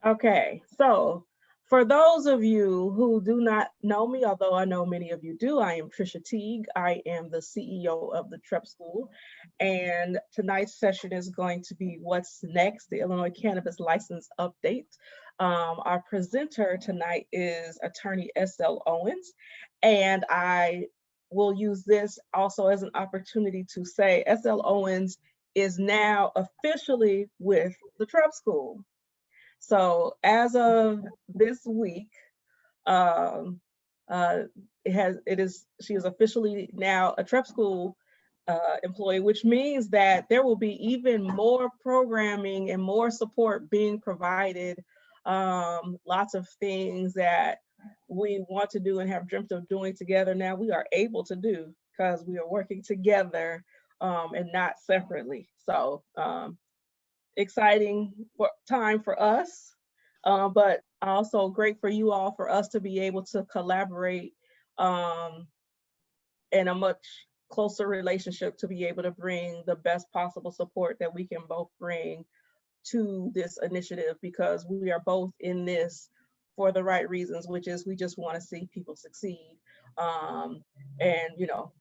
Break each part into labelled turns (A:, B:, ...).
A: Okay, so for those of you who do not know me, although I know many of you do, I am Trisha Teague. I am the CEO of the TREP School, and tonight's session is going to be What's Next, the Illinois Cannabis License Update. Our presenter tonight is attorney S.L. Owens, and I will use this also as an opportunity to say S.L. Owens is now officially with the TREP School. So as of this week, um, she is officially now a TREP School employee, which means that there will be even more programming and more support being provided. Lots of things that we want to do and have dreamt of doing together now we are able to do because we are working together and not separately. So exciting time for us, but also great for you all, for us to be able to collaborate in a much closer relationship, to be able to bring the best possible support that we can both bring to this initiative, because we are both in this for the right reasons, which is we just want to see people succeed. And you know,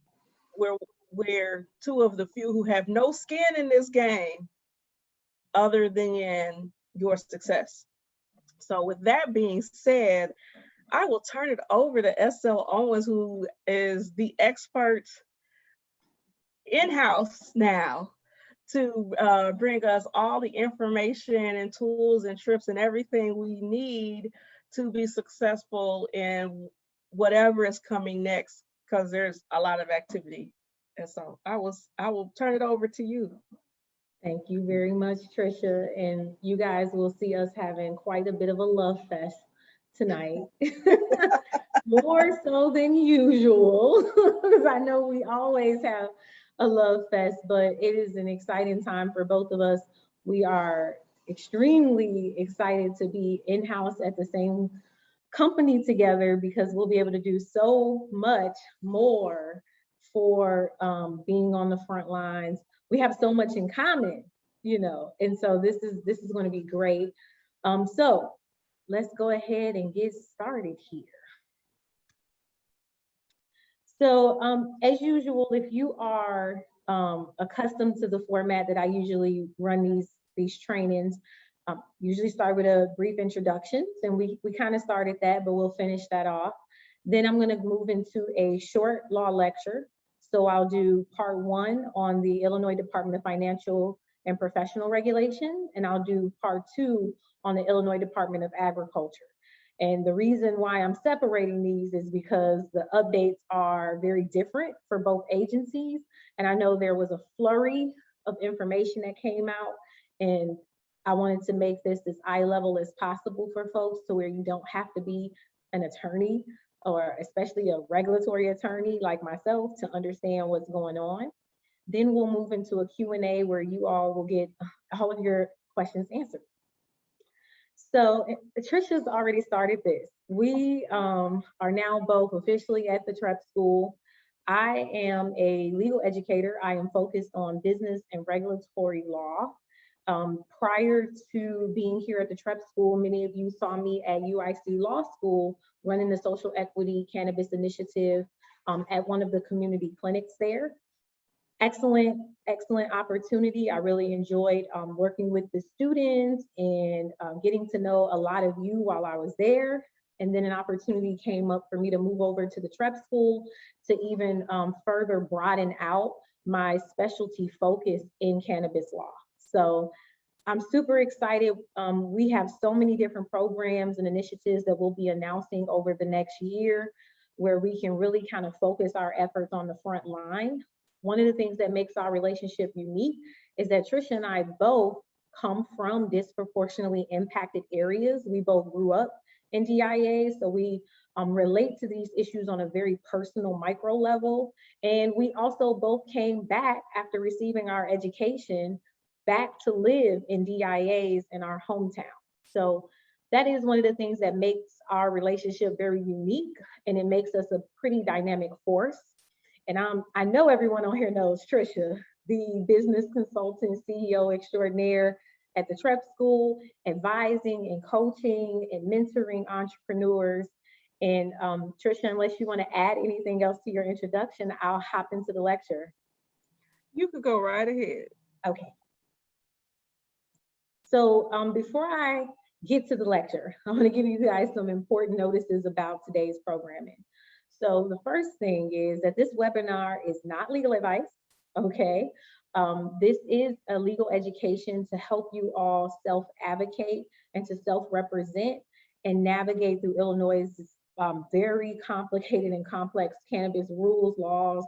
A: we're two of the few who have no skin in this game other than your success. So with that being said, I will turn it over to S.L. Owens, who is the expert in-house now to bring us all the information and tools and trips and everything we need to be successful in whatever is coming next, because there's a lot of activity. And so I will turn it over to you.
B: Thank you very much, Trisha. And you guys will see us having quite a bit of a love fest tonight. More so than usual, because I know we always have a love fest, but it is an exciting time for both of us. We are extremely excited to be in-house at the same company together, because we'll be able to do so much more for being on the front lines. We have so much in common, you know, and so this is going to be great. So let's go ahead and get started here. So as usual, if you are accustomed to the format that I usually run these trainings, usually start with a brief introduction, and we kind of started that, but we'll finish that off. Then I'm going to move into a short law lecture. So I'll do part 1 on the Illinois Department of Financial and Professional Regulation, and I'll do part 2 on the Illinois Department of Agriculture. And the reason why I'm separating these is because the updates are very different for both agencies. And I know there was a flurry of information that came out, and I wanted to make this as eye level as possible for folks, to where you don't have to be an attorney, or especially a regulatory attorney like myself, to understand what's going on. Then we'll move into a Q&A where you all will get all of your questions answered. So Trisha's already started this. We are now both officially at the TREP School. I am a legal educator. I am focused on business and regulatory law. Prior to being here at the TREP School, many of you saw me at UIC Law School running the social equity cannabis initiative at one of the community clinics there. Excellent opportunity. I really enjoyed working with the students and getting to know a lot of you while I was there. And then an opportunity came up for me to move over to the TREP School to even further broaden out my specialty focus in cannabis law. So I'm super excited. We have so many different programs and initiatives that we'll be announcing over the next year, where we can really kind of focus our efforts on the front line. One of the things that makes our relationship unique is that Trisha and I both come from disproportionately impacted areas. We both grew up in DIA, so we relate to these issues on a very personal micro level. And we also both came back after receiving our education back to live in DIAs in our hometown. So that is one of the things that makes our relationship very unique, and it makes us a pretty dynamic force. And I know everyone on here knows Trisha, the business consultant, CEO extraordinaire, at the Trep School, advising and coaching and mentoring entrepreneurs. And Trisha, unless you want to add anything else to your introduction, I'll hop into the lecture.
A: You could go right ahead.
B: Okay. So before I get to the lecture, I want to give you guys some important notices about today's programming. So the first thing is that this webinar is not legal advice, okay? This is a legal education to help you all self-advocate and to self-represent and navigate through Illinois' very complicated and complex cannabis rules, laws,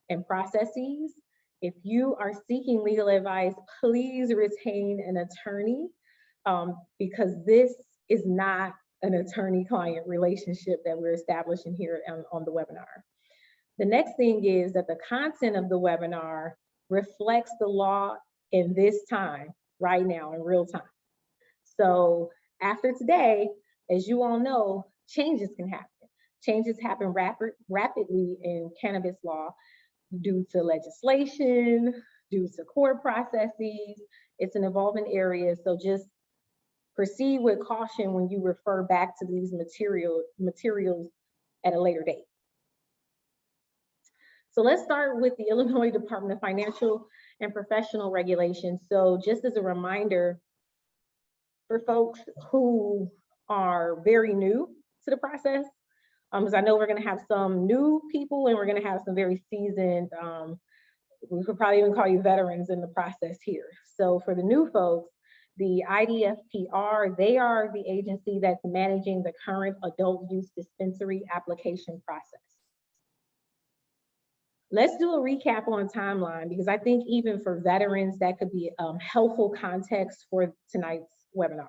B: and processes. If you are seeking legal advice, please retain an attorney because this is not an attorney-client relationship that we're establishing here on the webinar. The next thing is that the content of the webinar reflects the law in this time, right now, in real time. So after today, as you all know, changes can happen. Changes happen rapidly in cannabis law due to legislation, due to court processes. It's an evolving area, so just proceed with caution when you refer back to these materials at a later date. So let's start with the Illinois Department of Financial and Professional Regulation. So just as a reminder for folks who are very new to the process, because I know we're going to have some new people and we're going to have some very seasoned, we could probably even call you veterans in the process here. So for the new folks, the IDFPR, they are the agency that's managing the current adult use dispensary application process. Let's do a recap on timeline, because I think even for veterans, that could be helpful context for tonight's webinar.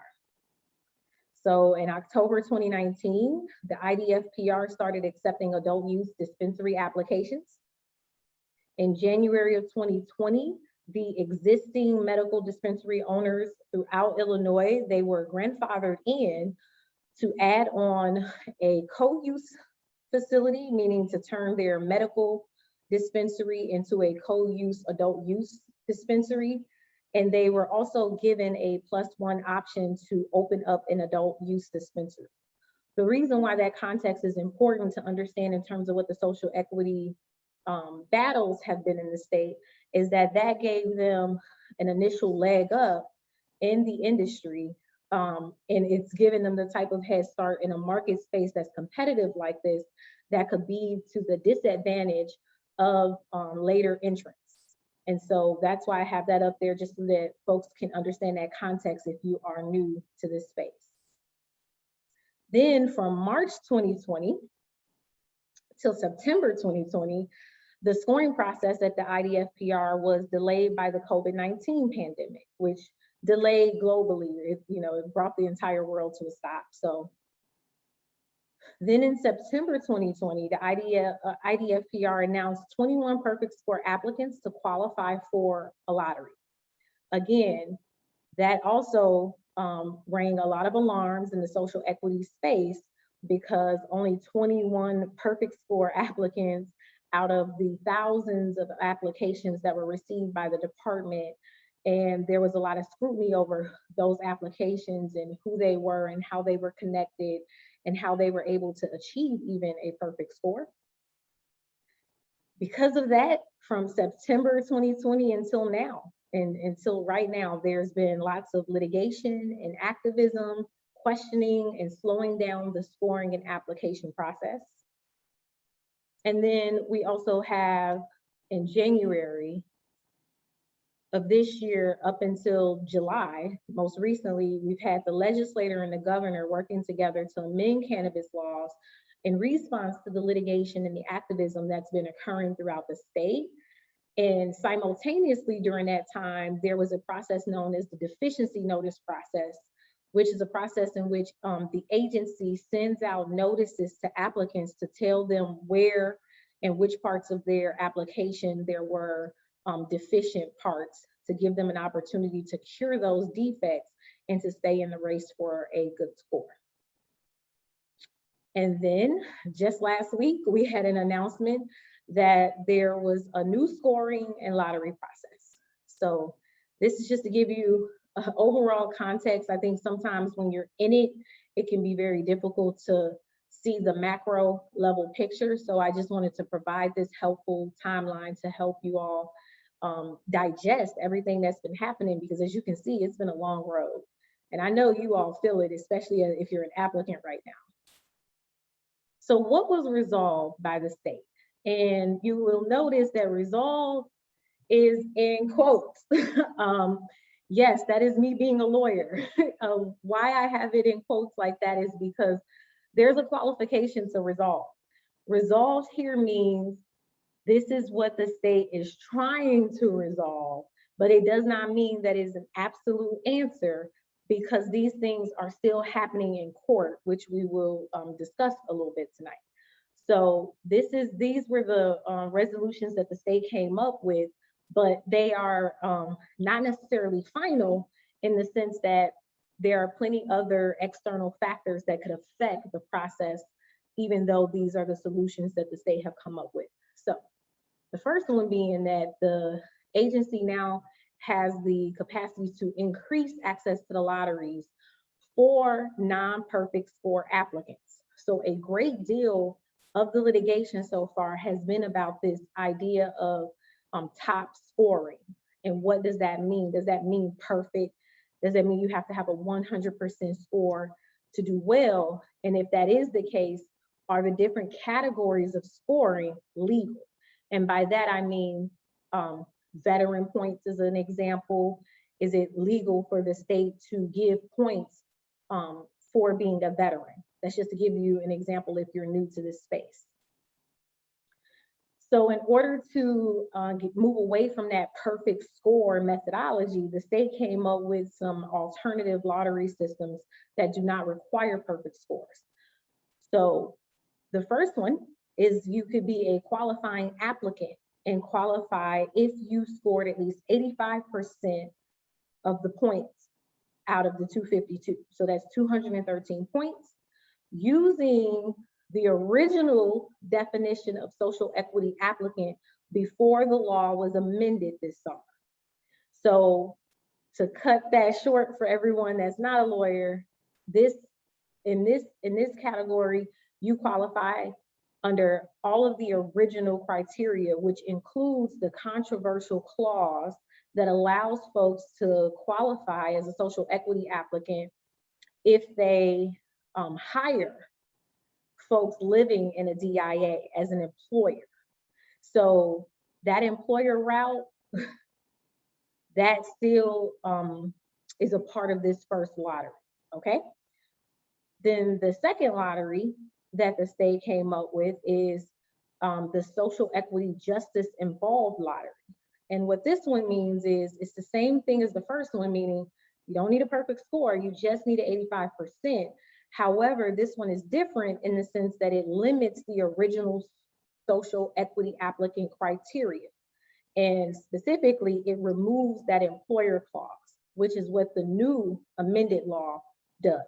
B: So in October 2019, the IDFPR started accepting adult use dispensary applications. In January of 2020, the existing medical dispensary owners throughout Illinois, they were grandfathered in to add on a co-use facility, meaning to turn their medical dispensary into a co-use adult use dispensary. And they were also given a +1 option to open up an adult use dispensary. The reason why that context is important to understand in terms of what the social equity battles have been in the state is that that gave them an initial leg up in the industry. And it's given them the type of head start in a market space that's competitive like this that could be to the disadvantage of later entrants. And so that's why I have that up there, just so that folks can understand that context if you are new to this space. Then from March 2020 till September 2020, the scoring process at the IDFPR was delayed by the COVID-19 pandemic, which delayed globally. It brought the entire world to a stop. So then in September 2020, the IDFPR announced 21 perfect score applicants to qualify for a lottery. Again, that also rang a lot of alarms in the social equity space because only 21 perfect score applicants out of the thousands of applications that were received by the department. And there was a lot of scrutiny over those applications and who they were and how they were connected and how they were able to achieve even a perfect score. Because of that, from September 2020 until now, and until right now, there's been lots of litigation and activism, questioning and slowing down the scoring and application process. And then we also have in January of this year up until July, most recently, we've had the legislator and the governor working together to amend cannabis laws in response to the litigation and the activism that's been occurring throughout the state. And simultaneously during that time, there was a process known as the deficiency notice process, which is a process in which the agency sends out notices to applicants to tell them where and which parts of their application there were deficient parts, to give them an opportunity to cure those defects and to stay in the race for a good score. And then just last week, we had an announcement that there was a new scoring and lottery process. So this is just to give you overall context, I think sometimes when you're in it, it can be very difficult to see the macro level picture. So I just wanted to provide this helpful timeline to help you all digest everything that's been happening, because as you can see, it's been a long road. And I know you all feel it, especially if you're an applicant right now. So what was resolved by the state? And you will notice that resolved is in quotes. Yes, that is me being a lawyer. Why I have it in quotes like that is because there's a qualification to resolve. Resolved here means this is what the state is trying to resolve, but it does not mean that it's an absolute answer, because these things are still happening in court, which we will discuss a little bit tonight. So these were the resolutions that the state came up with, but they are not necessarily final, in the sense that there are plenty other external factors that could affect the process, even though these are the solutions that the state have come up with. So the first one being that the agency now has the capacity to increase access to the lotteries for non-perfect score applicants. So a great deal of the litigation so far has been about this idea of top scoring. And what does that mean? Does that mean perfect? Does that mean you have to have a 100% score to do well? And if that is the case, are the different categories of scoring legal? And by that, I mean, veteran points is an example. Is it legal for the state to give points for being a veteran? That's just to give you an example if you're new to this space. So in order to move away from that perfect score methodology, the state came up with some alternative lottery systems that do not require perfect scores. So the first one is you could be a qualifying applicant and qualify if you scored at least 85% of the points out of the 252. So that's 213 points, using the original definition of social equity applicant before the law was amended this summer. So to cut that short for everyone that's not a lawyer, in this category, you qualify under all of the original criteria, which includes the controversial clause that allows folks to qualify as a social equity applicant if they hire folks living in a DIA as an employer. So that employer route, that still is a part of this first lottery, okay? Then the second lottery that the state came up with is the social equity justice involved lottery. And what this one means is it's the same thing as the first one, meaning you don't need a perfect score, you just need an 85%. However, this one is different in the sense that it limits the original social equity applicant criteria. And specifically, it removes that employer clause, which is what the new amended law does.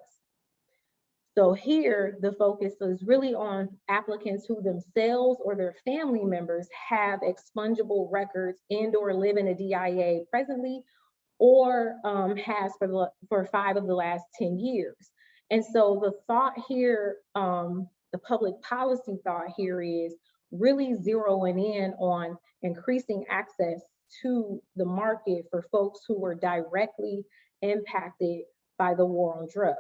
B: So here, the focus is really on applicants who themselves or their family members have expungible records and or live in a DIA presently, or has for 5 of the last 10 years. And so the thought here, the public policy thought here is really zeroing in on increasing access to the market for folks who were directly impacted by the war on drugs.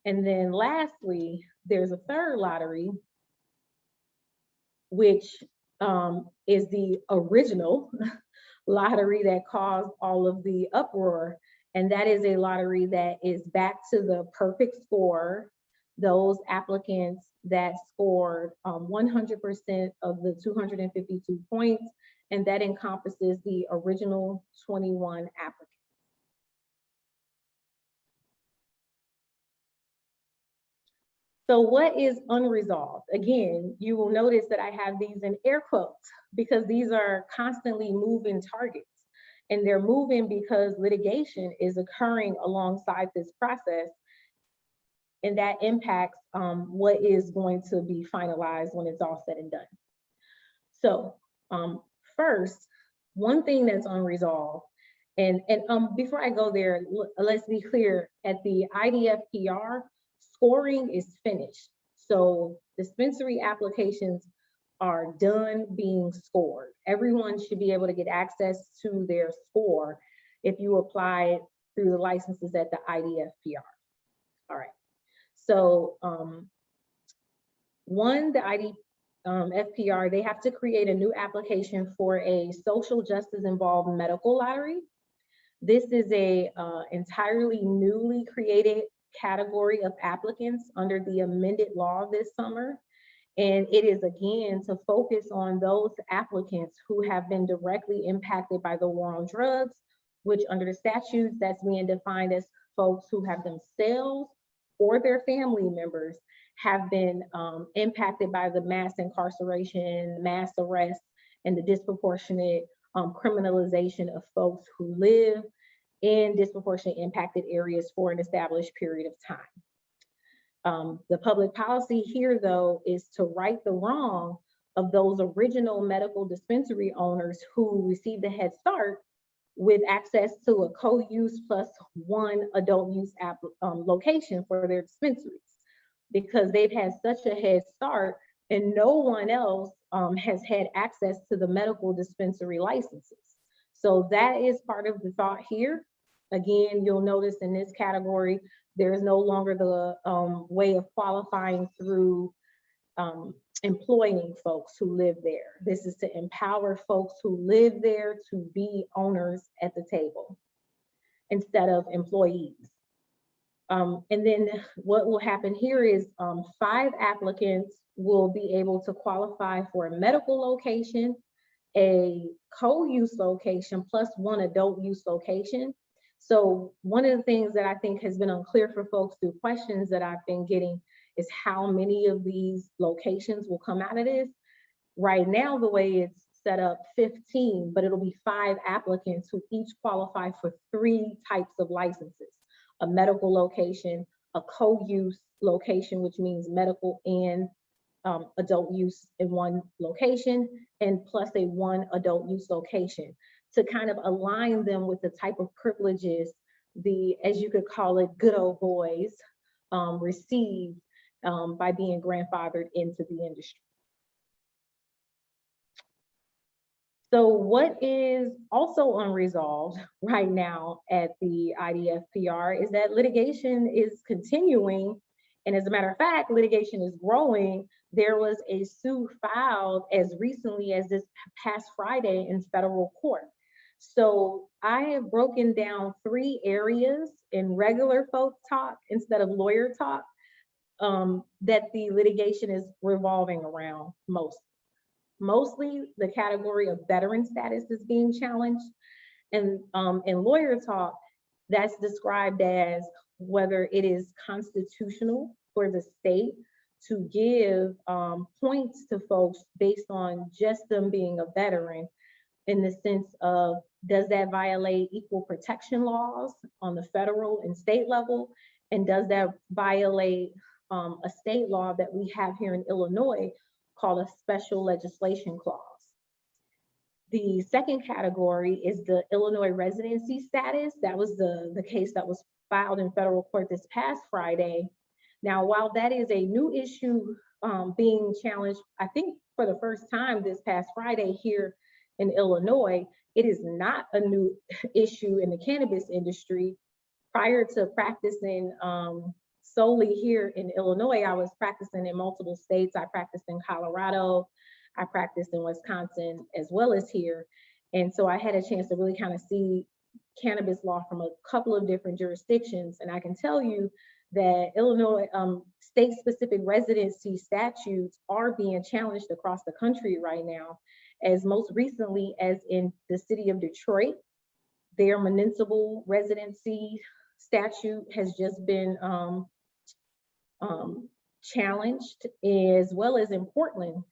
B: And then lastly, there's a third lottery, which is the original lottery that caused all of the uproar. And that is a lottery that is back to the perfect score, those applicants that scored 100% of the 252 points, and that encompasses the original 21 applicants. So what is unresolved? Again, you will notice that I have these in air quotes because these are constantly moving targets, and they're moving because litigation is occurring alongside this process, and that impacts what is going to be finalized when it's all said and done. So first, one thing that's unresolved And before I go there, let's be clear, at the IDFPR, scoring is finished. So dispensary applications are done being scored. Everyone should be able to get access to their score if you apply through the licenses at the IDFPR. All right. So the IDFPR, they have to create a new application for a social justice involved medical lottery. This is a entirely newly created category of applicants under the amended law this summer. And it is again to focus on those applicants who have been directly impacted by the war on drugs, which under the statutes, that's being defined as folks who have themselves or their family members have been impacted by the mass incarceration, mass arrest, and the disproportionate criminalization of folks who live in disproportionately impacted areas for an established period of time. The public policy here, though, is to right the wrong of those original medical dispensary owners who received a head start with access to a co-use plus one adult use location for their dispensaries, because they've had such a head start and no one else has had access to the medical dispensary licenses. So that is part of the thought here. Again, you'll notice in this category, there is no longer the way of qualifying through employing folks who live there. This is to empower folks who live there to be owners at the table instead of employees. And then what will happen here is 5 applicants will be able to qualify for a medical location, a co-use location, plus one adult use location. So one of the things that I think has been unclear for folks through questions that I've been getting is how many of these locations will come out of this. Right now, the way it's set up, 15, but it'll be 5 applicants who each qualify for 3 types of licenses: a medical location, a co-use location, which means medical and adult use in one location, and plus a 1 adult use location, to kind of align them with the type of privileges the, as you could call it, good old boys receive by being grandfathered into the industry. So what is also unresolved right now at the IDFPR is that litigation is continuing. And as a matter of fact, litigation is growing. There was a suit filed as recently as this past Friday in federal court. So I have broken down 3 areas in regular folk talk instead of lawyer talk that the litigation is revolving around most. Mostly the category of veteran status is being challenged. And in lawyer talk, that's described as whether it is constitutional for the state to give points to folks based on just them being a veteran, in the sense of, does that violate equal protection laws on the federal and state level? And does that violate a state law that we have here in Illinois called a special legislation clause? The second category is the Illinois residency status. That was the case that was filed in federal court this past Friday. Now, while that is a new issue being challenged, I think for the first time this past Friday here in Illinois, it is not a new issue in the cannabis industry. Prior to practicing solely here in Illinois, I was practicing in multiple states. I practiced in Colorado, I practiced in Wisconsin, as well as here. And so I had a chance to really kind of see cannabis law from a couple of different jurisdictions. And I can tell you that Illinois state-specific residency statutes are being challenged across the country right now, as most recently as in the city of Detroit. Their municipal residency statute has just been challenged, as well as in Portland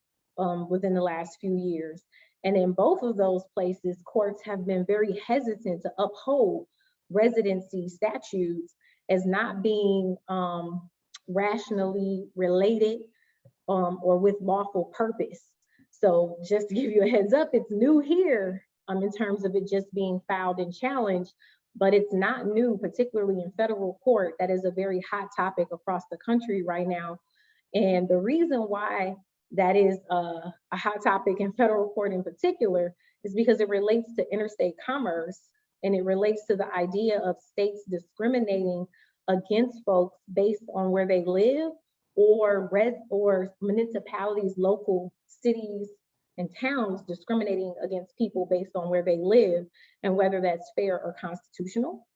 B: within the last few years. And in both of those places, courts have been very hesitant to uphold residency statutes as not being rationally related or with lawful purpose. So just to give you a heads up, it's new here in terms of it just being filed and challenged, but it's not new, particularly in federal court. That is a very hot topic across the country right now. And the reason why that is a hot topic in federal court in particular is because it relates to interstate commerce, and it relates to the idea of states discriminating against folks based on where they live, or municipalities, local cities and towns discriminating against people based on where they live and whether that's fair or constitutional.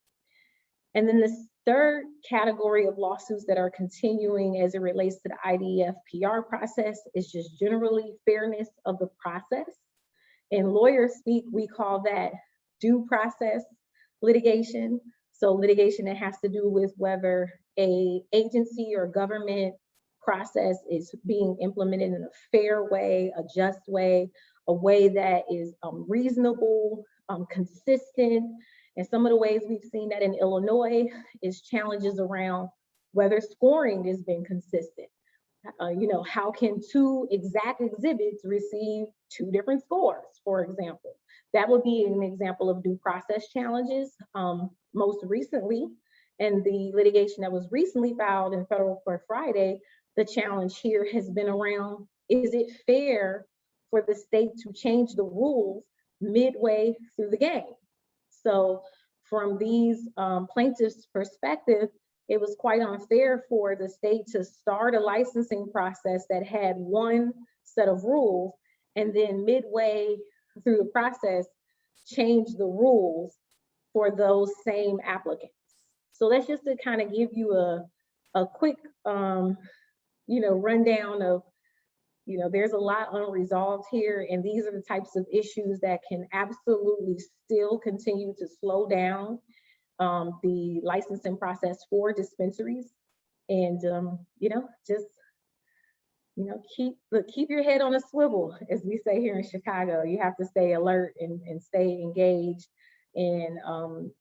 B: And then the third category of lawsuits that are continuing as it relates to the IDFPR process is just generally fairness of the process. In lawyer speak, we call that due process litigation. So litigation that has to do with whether an agency or government process is being implemented in a fair way, a just way, a way that is reasonable, consistent. And some of the ways we've seen that in Illinois is challenges around whether scoring has been consistent. How can two exact exhibits receive two different scores, for example? That would be an example of due process challenges. Most recently, in the litigation that was recently filed in federal court Friday, the challenge here has been around, is it fair for the state to change the rules midway through the game? So from these plaintiffs' perspective, it was quite unfair for the state to start a licensing process that had one set of rules, and then midway through the process, change the rules for those same applicants. So that's just to kind of give you a quick rundown of, there's a lot unresolved here, and these are the types of issues that can absolutely still continue to slow down the licensing process for dispensaries. And keep your head on a swivel, as we say here in Chicago. You have to stay alert and stay engaged. And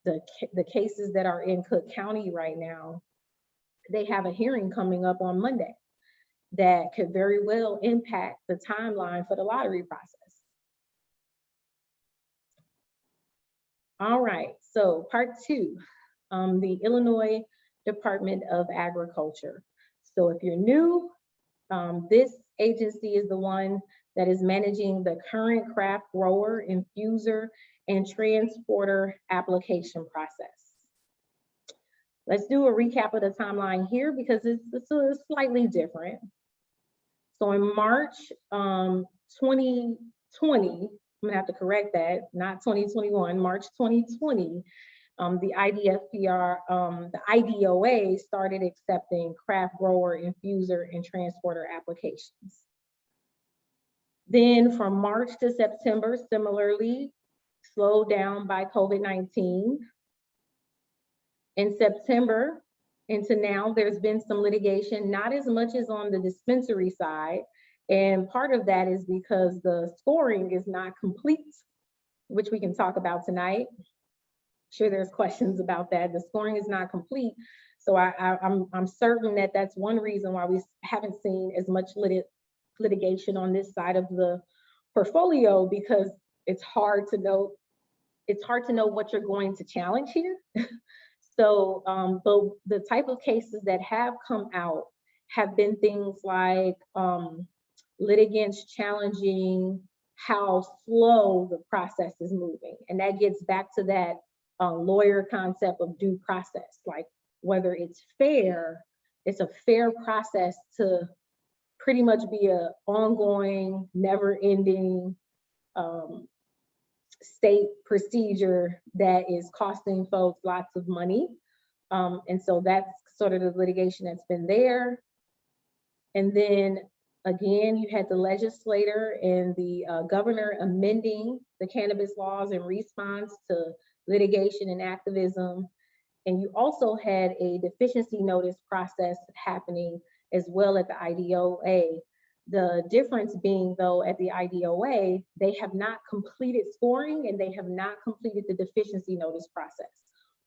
B: the cases that are in Cook County right now, they have a hearing coming up on Monday that could very well impact the timeline for the lottery process. All right, so part two, the Illinois Department of Agriculture. So if you're new, this agency is the one that is managing the current craft grower, infuser, and transporter application process. Let's do a recap of the timeline here because it's slightly different. So in March 2020, I'm gonna have to correct that, not 2021, March 2020, the IDFPR, the IDOA started accepting craft grower, infuser, and transporter applications. Then from March to September, similarly, slowed down by COVID-19. In September into now, there's been some litigation, not as much as on the dispensary side. And part of that is because the scoring is not complete, which we can talk about tonight. Sure, there's questions about that. The scoring is not complete. So I'm certain that that's one reason why we haven't seen as much litigation on this side of the portfolio, because it's hard to know what you're going to challenge here. So the type of cases that have come out have been things like litigants challenging how slow the process is moving. And that gets back to that lawyer concept of due process, like whether it's fair, it's a fair process to pretty much be an ongoing, never-ending state procedure that is costing folks lots of money. And so that's sort of the litigation that's been there. And then again, you had the legislator and the governor amending the cannabis laws in response to litigation and activism. And you also had a deficiency notice process happening as well at the IDOA. The difference being, though, at the IDOA, they have not completed scoring and they have not completed the deficiency notice process.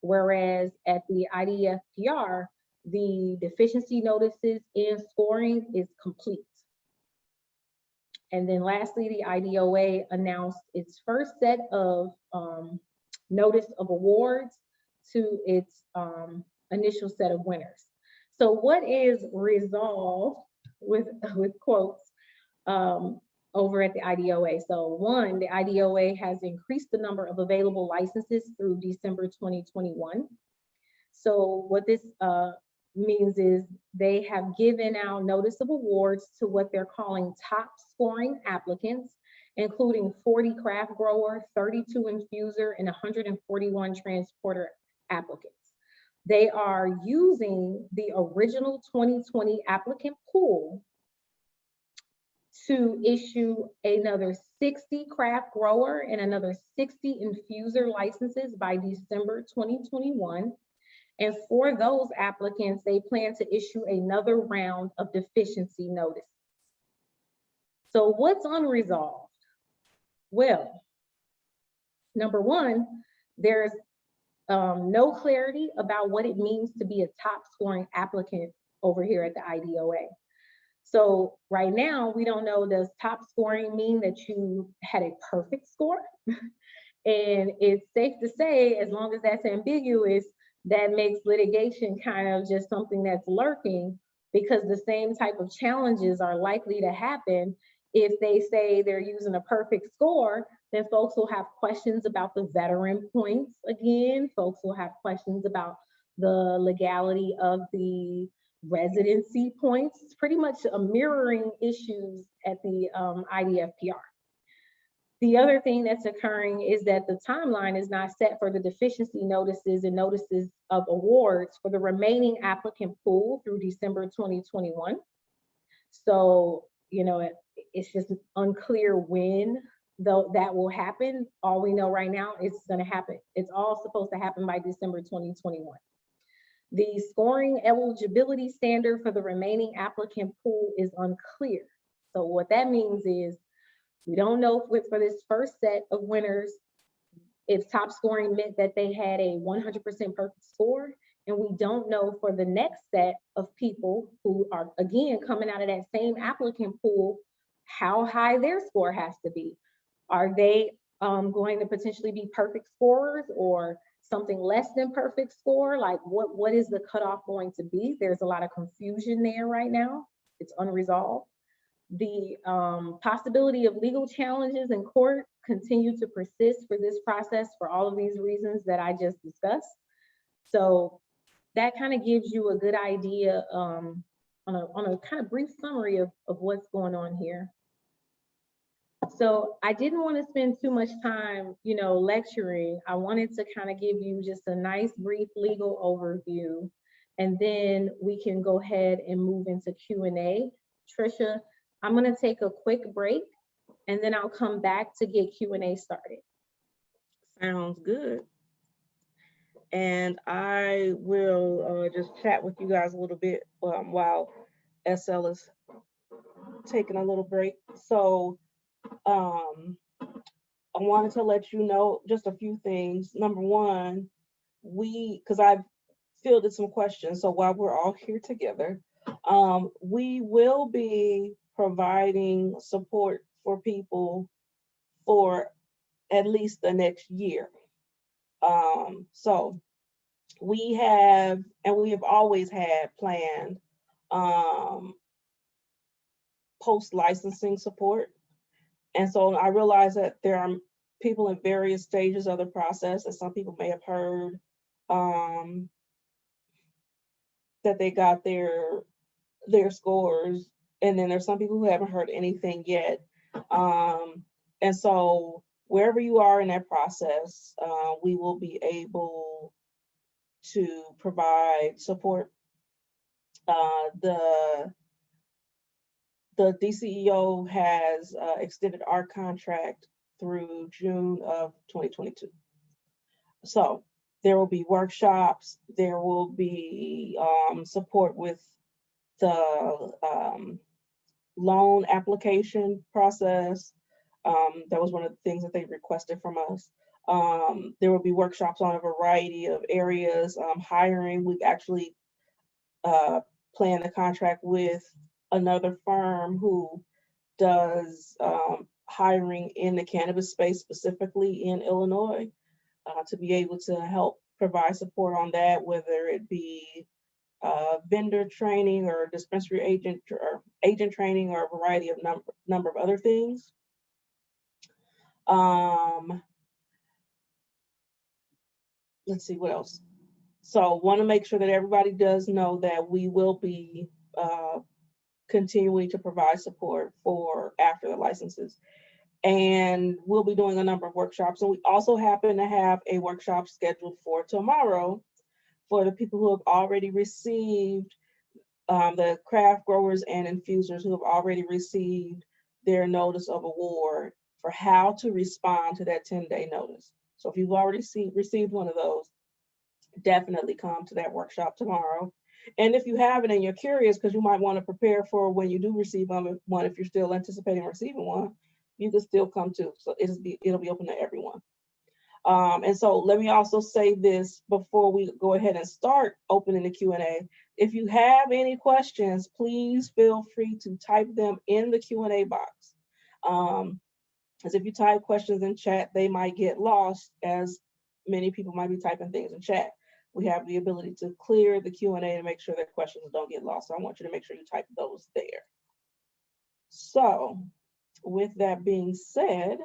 B: Whereas at the IDFPR, the deficiency notices and scoring is complete. And then lastly, the IDOA announced its first set of notice of awards to its initial set of winners. So what is resolved with quotes over at the IDOA? So one, the IDOA has increased the number of available licenses through December 2021. So what this means is they have given out notice of awards to what they're calling top scoring applicants, including 40 craft grower, 32 infuser, and 141 transporter applicants. They are using the original 2020 applicant pool to issue another 60 craft grower and another 60 infuser licenses by December 2021. And for those applicants, they plan to issue another round of deficiency notices. So what's unresolved? Well, number one, there's no clarity about what it means to be a top scoring applicant over here at the IDOA. So right now, we don't know, does top scoring mean that you had a perfect score? And it's safe to say, as long as that's ambiguous, that makes litigation kind of just something that's lurking, because the same type of challenges are likely to happen. If they say they're using a perfect score, then folks will have questions about the veteran points again. Folks will have questions about the legality of the residency points. It's pretty much a mirroring issues at the IDFPR. The other thing that's occurring is that the timeline is not set for the deficiency notices and notices of awards for the remaining applicant pool through December 2021. So, you know, it's just unclear when though that will happen. All we know right now is it's going to happen. It's all supposed to happen by December 2021. The scoring eligibility standard for the remaining applicant pool is unclear. So what that means is we don't know if for this first set of winners, if top scoring meant that they had a 100% perfect score. And we don't know for the next set of people who are, again, coming out of that same applicant pool, how high their score has to be. Are they going to potentially be perfect scorers or something less than perfect score? Like what is the cutoff going to be? There's a lot of confusion there right now. It's unresolved. The possibility of legal challenges in court continue to persist for this process for all of these reasons that I just discussed. So that kind of gives you a good idea on a kind of brief summary of what's going on here. So I didn't want to spend too much time, you know, lecturing. I wanted to kind of give you just a nice brief legal overview, and then we can go ahead and move into Q&A. Trisha, I'm going to take a quick break, and then I'll come back to get Q&A started.
A: Sounds good. And I will just chat with you guys a little bit while SL is taking a little break. So I wanted to let you know just a few things. Number one, because I've fielded some questions, so while we're all here together, we will be providing support for people for at least the next year. So we have always had planned post-licensing support. And so I realize that there are people in various stages of the process, and some people may have heard that they got their scores, and then there's some people who haven't heard anything yet. And so wherever you are in that process, we will be able to provide support. The DCEO has extended our contract through June of 2022. So there will be workshops, there will be support with the loan application process. That was one of the things that they requested from us. There will be workshops on a variety of areas. Hiring, we've actually planned a contract with another firm who does hiring in the cannabis space, specifically in Illinois, to be able to help provide support on that, whether it be vendor training or dispensary agent training, or a variety of number of other things. Let's see what else. So want to make sure that everybody does know that we will be continuing to provide support for after the licenses. And we'll be doing a number of workshops. And we also happen to have a workshop scheduled for tomorrow for the people who have already received, the craft growers and infusers who have already received their notice of award, for how to respond to that 10-day notice. So if you've already received one of those, definitely come to that workshop tomorrow. And if you haven't and you're curious, because you might want to prepare for when you do receive one, if you're still anticipating receiving one, you can still come too. So it'll be open to everyone. And so let me also say this before we go ahead and start opening the Q&A. If you have any questions, please feel free to type them in the Q&A box. As if you type questions in chat, they might get lost, as many people might be typing things in chat. We have the ability to clear the Q&A and make sure that questions don't get lost. So I want you to make sure you type those there. So with that being said,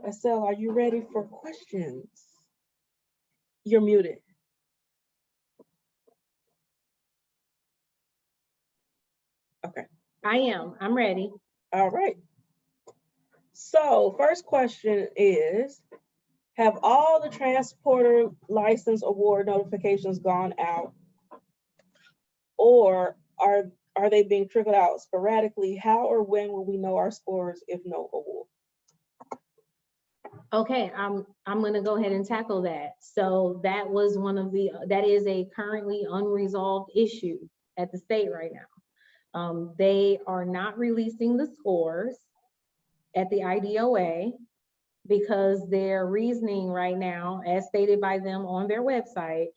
A: Estelle, are you ready for questions? You're muted. Okay.
B: I am. I'm ready.
A: All right. So first question is, have all the transporter license award notifications gone out, or are they being trickled out sporadically? How or when will we know our scores if no award?
B: Okay, I'm going to go ahead and tackle that. So that was that is a currently unresolved issue at the state right now. They are not releasing the scores at the IDOA because their reasoning right now, as stated by them on their website,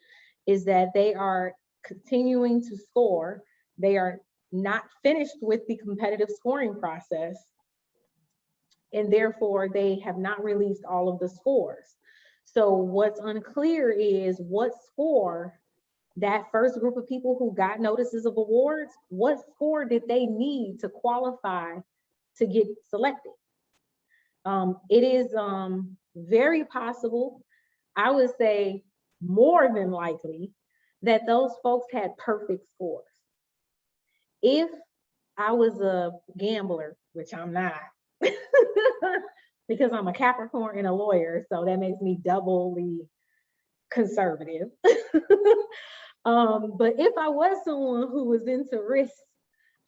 B: is that they are continuing to score. They are not finished with the competitive scoring process, and therefore they have not released all of the scores. So what's unclear is what score that first group of people who got notices of awards, what score did they need to qualify to get selected? It is very possible, I would say more than likely, that those folks had perfect scores. If I was a gambler, which I'm not, because I'm a Capricorn and a lawyer, so that makes me doubly conservative. But if I was someone who was into risk,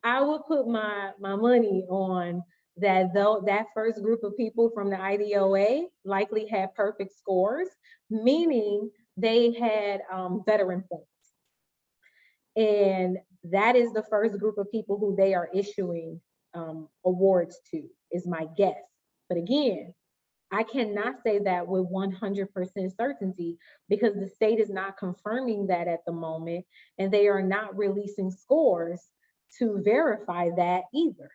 B: I would put my money on that, though that first group of people from the IDOA likely had perfect scores, meaning they had veteran points. And that is the first group of people who they are issuing awards to, is my guess. But again, I cannot say that with 100% certainty because the state is not confirming that at the moment, and they are not releasing scores to verify that either.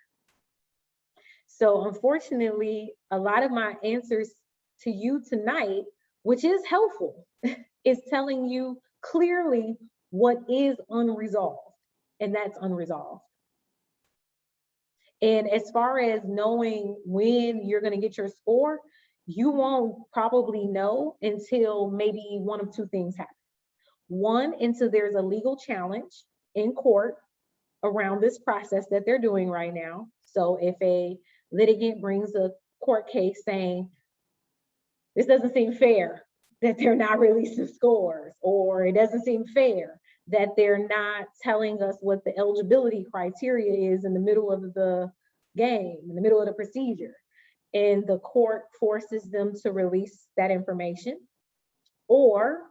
B: So unfortunately, a lot of my answers to you tonight, which is helpful, is telling you clearly what is unresolved, and that's unresolved. And as far as knowing when you're going to get your score, you won't probably know until maybe one of two things happen. One, until there's a legal challenge in court around this process that they're doing right now. So if a litigant brings a court case saying, this doesn't seem fair that they're not releasing scores, or it doesn't seem fair that they're not telling us what the eligibility criteria is in the middle of the game, in the middle of the procedure, and the court forces them to release that information. Or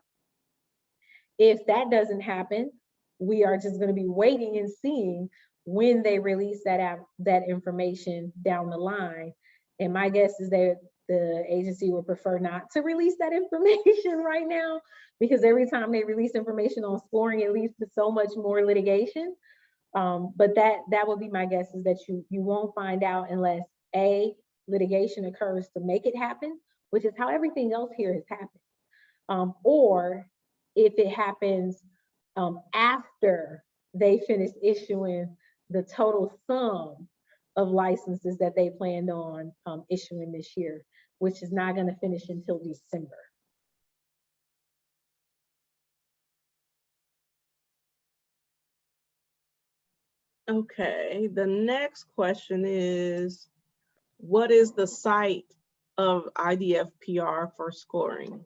B: if that doesn't happen, we are just going to be waiting and seeing when they release that information down the line. And my guess is that the agency would prefer not to release that information right now, because every time they release information on scoring, it leads to so much more litigation. But that would be my guess, is that you won't find out unless A, litigation occurs to make it happen, which is how everything else here has happened. Or if it happens after they finish issuing the total sum of licenses that they planned on issuing this year, which is not going to finish until December.
A: Okay, the next question is, what is the site of IDFPR for scoring?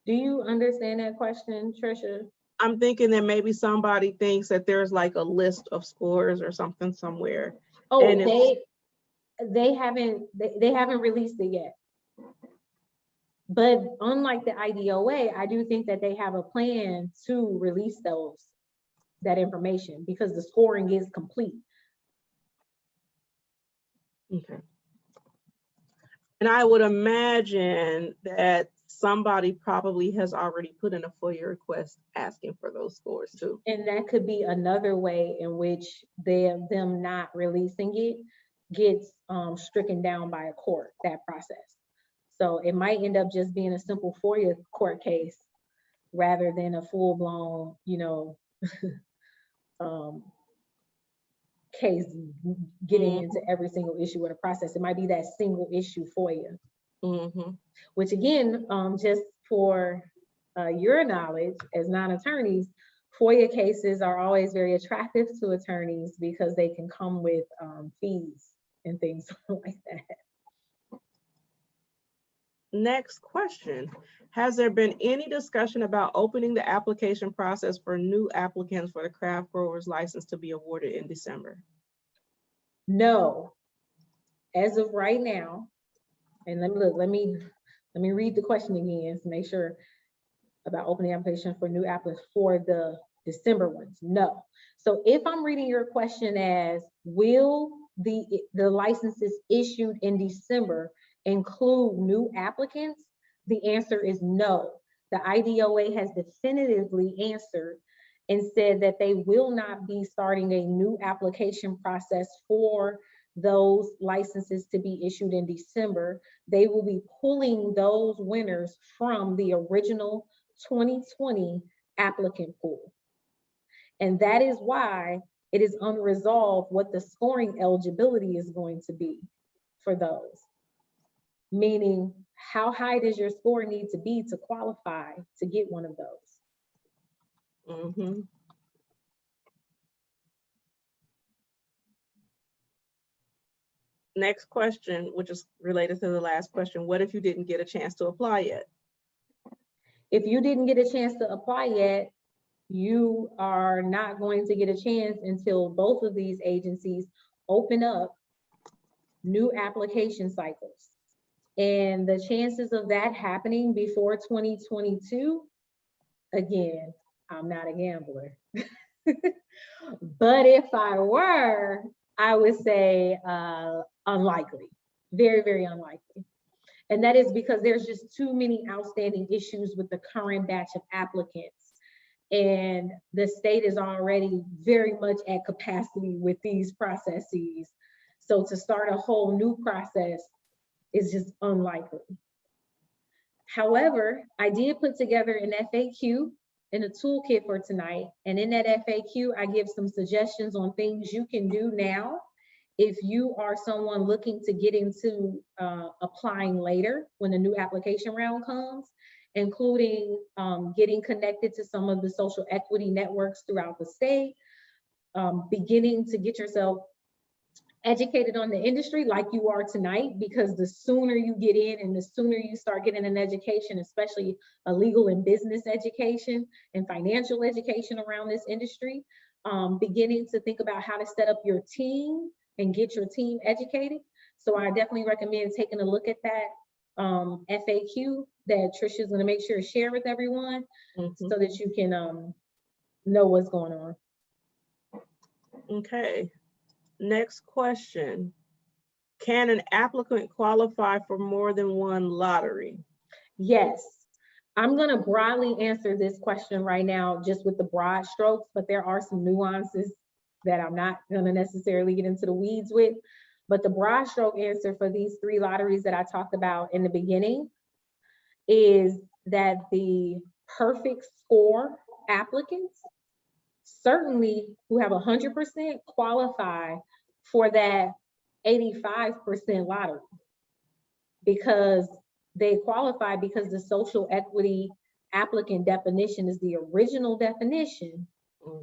B: Do you understand that question, Trisha?
A: I'm thinking that maybe somebody thinks that there's like a list of scores or something somewhere.
B: Oh,
A: and
B: they haven't released it yet. But unlike the IDOA, I do think that they have a plan to release that information, because the scoring is complete.
A: Okay. And I would imagine that somebody probably has already put in a FOIA request asking for those scores too.
B: And that could be another way in which them not releasing it gets stricken down by a court, that process. So it might end up just being a simple FOIA court case rather than a full-blown, case getting into every single issue of the process. It might be that single issue FOIA. Which again, just for your knowledge as non-attorneys, FOIA cases are always very attractive to attorneys because they can come with fees and things like that.
A: Next question. Has there been any discussion about opening the application process for new applicants for the craft grower's license to be awarded in December?
B: No. As of right now, and let me read the question again to make sure about opening application for new applicants for the December ones. No. So if I'm reading your question as, will the licenses issued in December include new applicants? The answer is no. The IDOA has definitively answered and said that they will not be starting a new application process for those licenses to be issued in December. They will be pulling those winners from the original 2020 applicant pool. And that is why it is unresolved what the scoring eligibility is going to be for those. Meaning, how high does your score need to be to qualify to get one of those?
A: Next question, which is related to the last question. What if you didn't get a chance to apply yet?
B: If you didn't get a chance to apply yet, you are not going to get a chance until both of these agencies open up new application cycles. And the chances of that happening before 2022, again, I'm not a gambler. But if I were, I would say unlikely, very, very unlikely. And that is because there's just too many outstanding issues with the current batch of applicants. And the state is already very much at capacity with these processes. So to start a whole new process is just unlikely. However, I did put together an FAQ and a toolkit for tonight. And in that FAQ, I give some suggestions on things you can do now if you are someone looking to get into applying later when the new application round comes, including getting connected to some of the social equity networks throughout the state, beginning to get yourself educated on the industry like you are tonight, because the sooner you get in and the sooner you start getting an education, especially a legal and business education and financial education around this industry, beginning to think about how to set up your team and get your team educated. So I definitely recommend taking a look at that FAQ that Trisha is going to make sure to share with everyone so that you can know what's going on.
A: Okay. Next question. Can an applicant qualify for more than one lottery?
B: Yes. I'm going to broadly answer this question right now, just with the broad strokes, but there are some nuances that I'm not going to necessarily get into the weeds with. But the broad stroke answer for these 3 lotteries that I talked about in the beginning is that the perfect score applicants, certainly who have 100%, qualify for that 85% lottery, because they qualify because the social equity applicant definition is the original definition,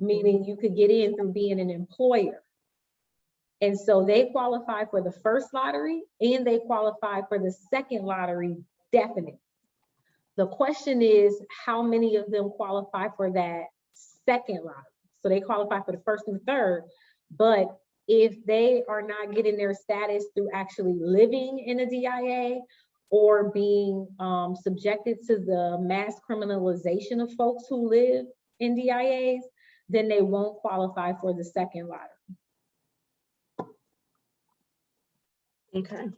B: meaning you could get in through being an employer. And so they qualify for the first lottery and they qualify for the second lottery, definite. The question is, how many of them qualify for that second lottery? So they qualify for the first and the third, but if they are not getting their status through actually living in a DIA or being subjected to the mass criminalization of folks who live in DIAs, then they won't qualify for the second lottery.
A: Okay.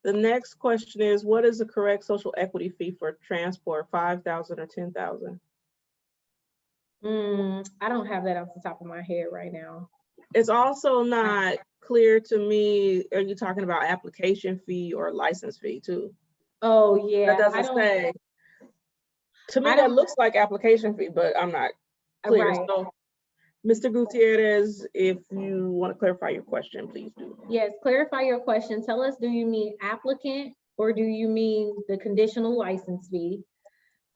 A: The next question is, what is the correct social equity fee for transport, 5,000 or 10,000?
B: I don't have that off the top of my head right now.
A: It's also not clear to me, are you talking about application fee or license fee too?
B: Oh yeah,
A: That doesn't say. To me, that looks like application fee, but I'm not clear.
B: Right.
A: So, Mr. Gutierrez, if you want to clarify your question, please do.
B: Yes, clarify your question. Tell us, do you mean applicant or do you mean the conditional license fee?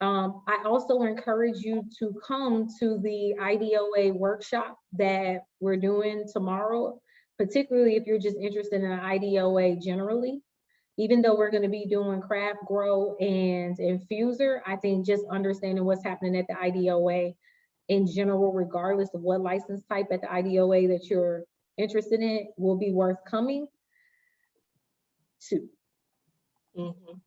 B: I also encourage you to come to the IDOA workshop that we're doing tomorrow, particularly if you're just interested in an IDOA generally. Even though we're going to be doing craft grow and infuser, I think just understanding what's happening at the IDOA in general, regardless of what license type at the IDOA that you're interested in, will be worth coming to.
A: Mm-hmm.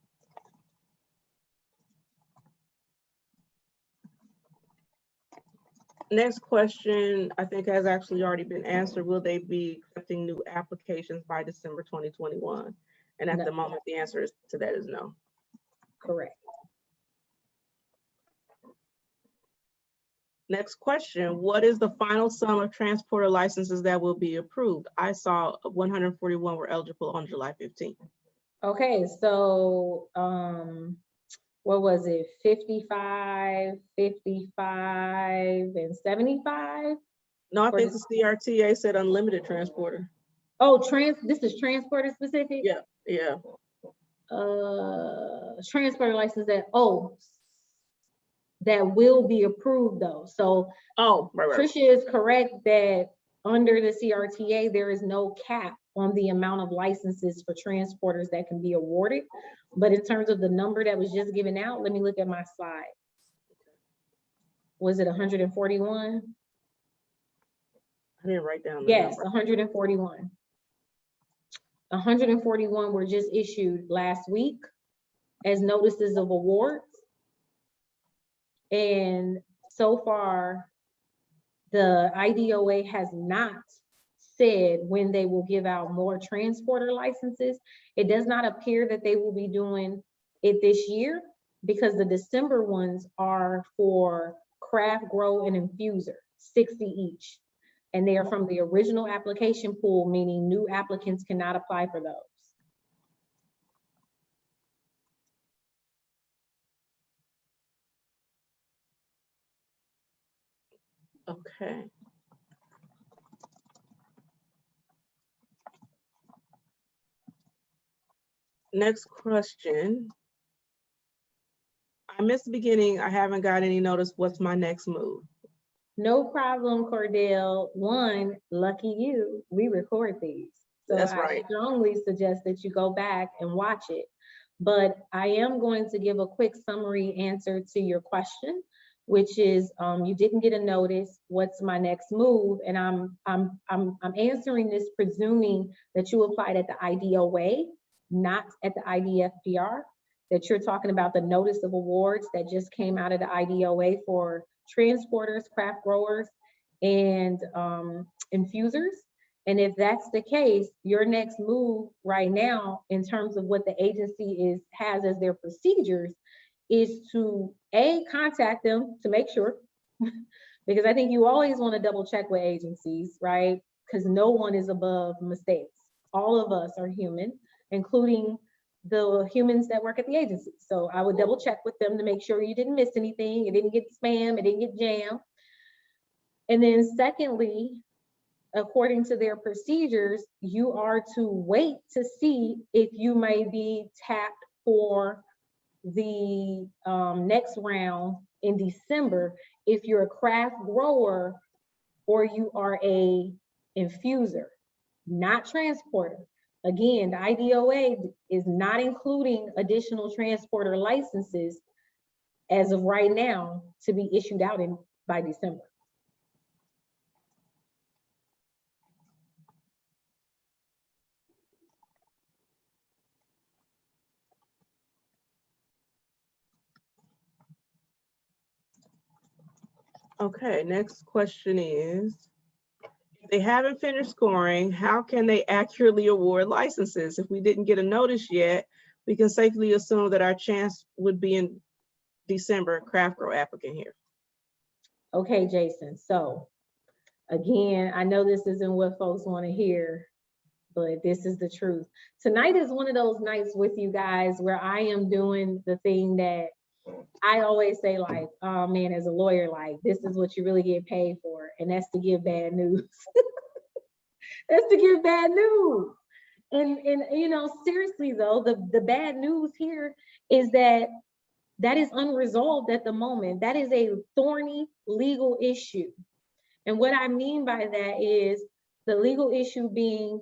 A: Next question, I think has actually already been answered. Will they be accepting new applications by December 2021? And at the moment, the answer to that is no.
B: Correct.
A: Next question, what is the final sum of transporter licenses that will be approved? I saw 141 were eligible on July 15th.
B: Okay, so what was it? 55, 55, and 75?
A: No, I think the CRTA said unlimited transporter.
B: Oh, this is transporter specific?
A: Yeah, yeah.
B: Transporter license that will be approved though. So
A: right.
B: Tricia is correct that under the CRTA, there is no cap on the amount of licenses for transporters that can be awarded. But in terms of the number that was just given out, let me look at my slide. Was it 141?
A: I didn't write down the
B: yes,
A: number.
B: 141. 141 were just issued last week as notices of awards. And so far, the IDOA has not said when they will give out more transporter licenses. It does not appear that they will be doing it this year because the December ones are for craft, grow, and infuser, 60 each. And they are from the original application pool, meaning new applicants cannot apply for those.
A: Okay. Next question. I missed the beginning. I haven't got any notice. What's my next move?
B: No problem, Cordell. One, lucky you, we record these. So
A: that's right.
B: I strongly suggest that you go back and watch it. But I am going to give a quick summary answer to your question, which is you didn't get a notice. What's my next move? And I'm answering this presuming that you applied at the IDOA, not at the IDFPR. That you're talking about the notice of awards that just came out of the IDOA for transporters, craft growers, and infusers. And if that's the case, your next move right now, in terms of what the agency has as their procedures, is to contact them to make sure, because I think you always want to double check with agencies, right? Because no one is above mistakes. All of us are human, including the humans that work at the agency. So I would double check with them to make sure you didn't miss anything, it didn't get spam, it didn't get jammed. And then secondly, according to their procedures, you are to wait to see if you may be tapped for the next round in December if you're a craft grower or you are a infuser, not transporter. Again, the IDOA is not including additional transporter licenses as of right now to be issued out by December.
A: Okay, next question is, if they haven't finished scoring, how can they accurately award licenses? If we didn't get a notice yet, we can safely assume that our chance would be in December. Craft grow applicant here.
B: Okay, Jason, so again, I know this isn't what folks want to hear, but this is the truth. Tonight is one of those nights with you guys where I am doing the thing that I always say, like, oh man, as a lawyer, like, this is what you really get paid for, and that's to give bad news. That's to give bad news. And you know, seriously though, the bad news here is that is unresolved at the moment. That is a thorny legal issue. And what I mean by that is the legal issue being,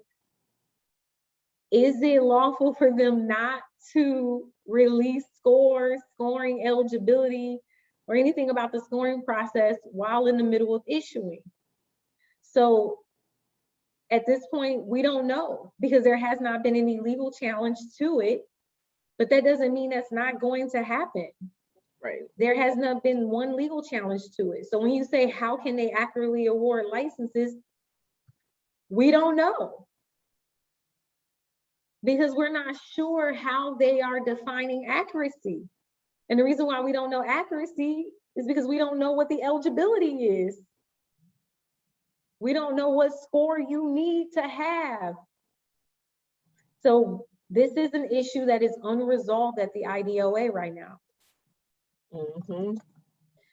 B: is it lawful for them not to release scores, scoring eligibility, or anything about the scoring process while in the middle of issuing? So at this point, we don't know because there has not been any legal challenge to it, but that doesn't mean that's not going to happen.
A: Right.
B: There has not been one legal challenge to it. So when you say, how can they accurately award licenses? We don't know, because we're not sure how they are defining accuracy. And the reason why we don't know accuracy is because we don't know what the eligibility is. We don't know what score you need to have. So this is an issue that is unresolved at the IDOA right now.
A: Mm-hmm.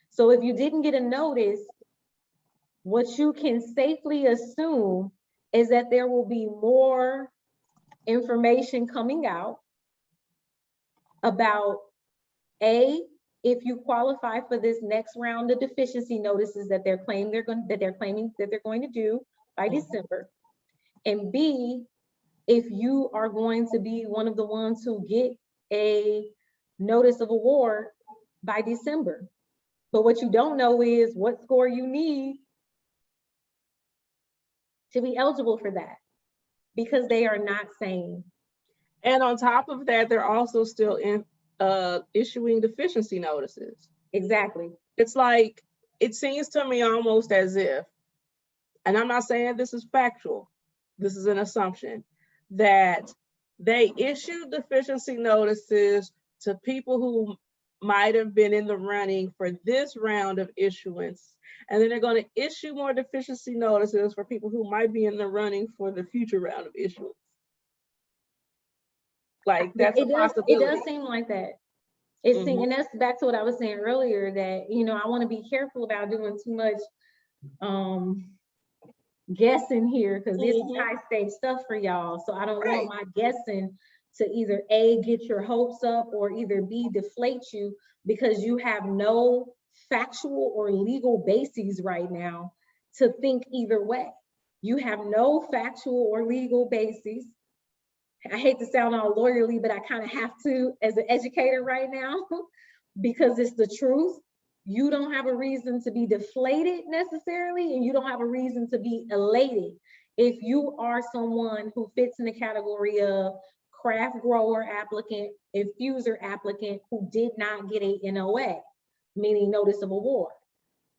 B: So if you didn't get a notice, what you can safely assume is that there will be more information coming out about if you qualify for this next round of deficiency notices that they're claiming they're going to do by December, and B, if you are going to be one of the ones who get a notice of award by December. But what you don't know is what score you need to be eligible for that, because they are not saying.
A: And on top of that, they're also still issuing deficiency notices.
B: Exactly.
A: It's like, it seems to me almost as if, and I'm not saying this is factual, this is an assumption, that they issued deficiency notices to people who might have been in the running for this round of issuance. And then they're going to issue more deficiency notices for people who might be in the running for the future round of issuance. Like, that's a possibility.
B: It does seem like that. And that's back to what I was saying earlier, that, you know, I want to be careful about doing too much guessing here, because this is high stakes stuff for y'all. So I don't want my guessing to either A, get your hopes up, or either B, deflate you, because you have no factual or legal bases right now to think either way. You have no factual or legal bases. I hate to sound all lawyerly, but I kind of have to as an educator right now, because it's the truth. You don't have a reason to be deflated necessarily, and you don't have a reason to be elated if you are someone who fits in the category of craft grower applicant, infuser applicant who did not get a NOA, meaning notice of award.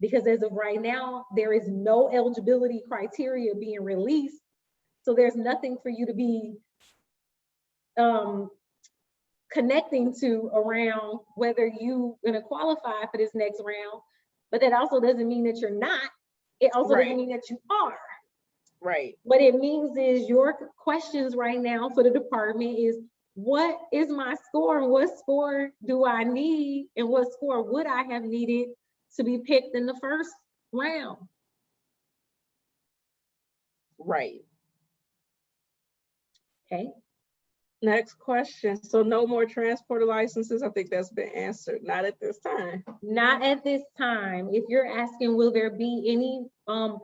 B: Because as of right now, there is no eligibility criteria being released So there's nothing for you to be connecting to around whether you gonna qualify for this next round. But that also doesn't mean that you're not. It also doesn't mean that you are.
A: Right.
B: What it means is your questions right now for the department is, what is my score and what score do I need and what score would I have needed to be picked in the first round?
A: Right.
B: Okay.
A: Next question. So no more transporter licenses? I think that's been answered. Not at this time.
B: Not at this time. If you're asking, will there be any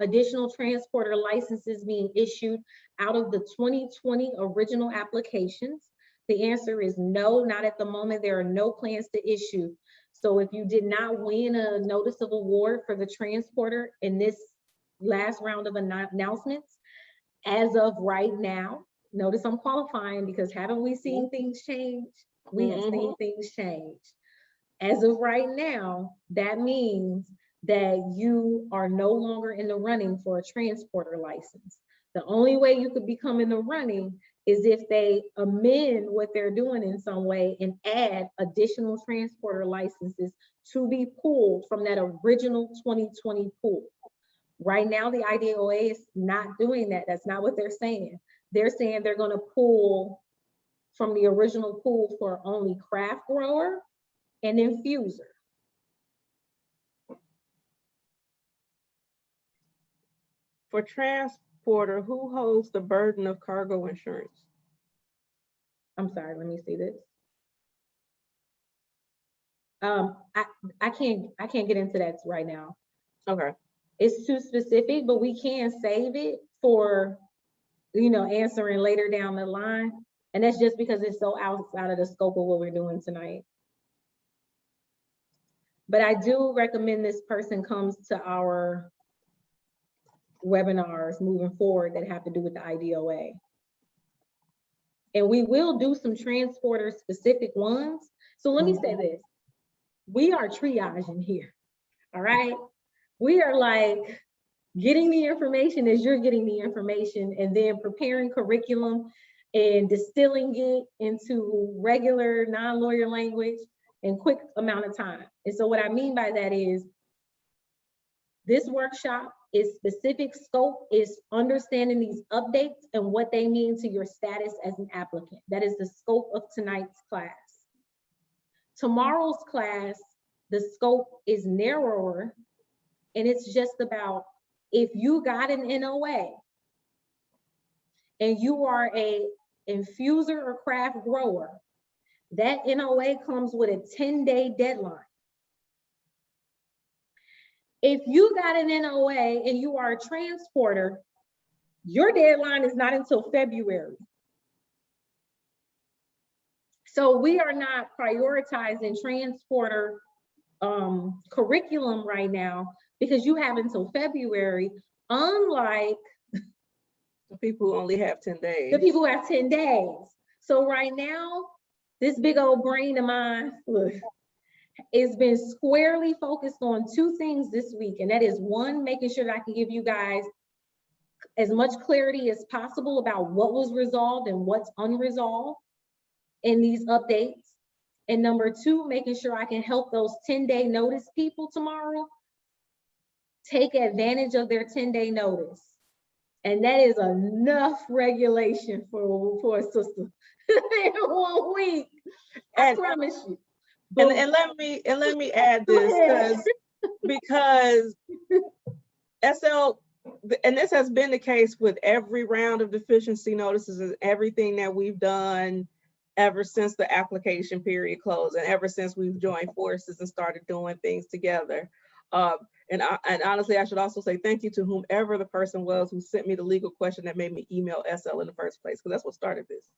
B: additional transporter licenses being issued out of the 2020 original applications? The answer is no, not at the moment. There are no plans to issue. So if you did not win a notice of award for the transporter in this last round of announcements, as of right now, notice I'm qualifying because haven't we seen things change? We have seen things change. As of right now, that means that you are no longer in the running for a transporter license. The only way you could become in the running is if they amend what they're doing in some way and add additional transporter licenses to be pulled from that original 2020 pool. Right now, the IDOA is not doing that. That's not what they're saying. They're saying they're going to pull from the original pool for only craft grower and infuser.
A: For transporter, who holds the burden of cargo insurance?
B: I'm sorry, let me see this. I can't get into that right now.
A: Okay.
B: It's too specific, but we can save it for, you know, answering later down the line. And that's just because it's so outside of the scope of what we're doing tonight. But I do recommend this person comes to our webinars moving forward that have to do with the IDOA. And we will do some transporter specific ones. So let me say this, we are triaging here, all right? We are like getting the information as you're getting the information and then preparing curriculum and distilling it into regular non-lawyer language in quick amount of time. And so what I mean by that is this workshop is specific scope is understanding these updates and what they mean to your status as an applicant. That is the scope of tonight's class. Tomorrow's class, the scope is narrower and it's just about if you got an NOA and you are a infuser or craft grower, that NOA comes with a 10-day deadline. If you got an NOA and you are a transporter, your deadline is not until February. So we are not prioritizing transporter curriculum right now because you have until February, unlike
A: the people who only have 10 days.
B: The people who have 10 days. So right now, this big old brain of mine, look, it's been squarely focused on two things this week. And that is one, making sure that I can give you guys as much clarity as possible about what was resolved and what's unresolved in these updates. And number two, making sure I can help those 10-day notice people tomorrow take advantage of their 10-day notice. And that is enough regulation for a sister in 1 week. I promise you.
A: And let me add this because SL, and this has been the case with every round of deficiency notices and everything that we've done ever since the application period closed and ever since we've joined forces and started doing things together. And honestly, I should also say thank you to whomever the person was who sent me the legal question that made me email SL in the first place, because that's what started this.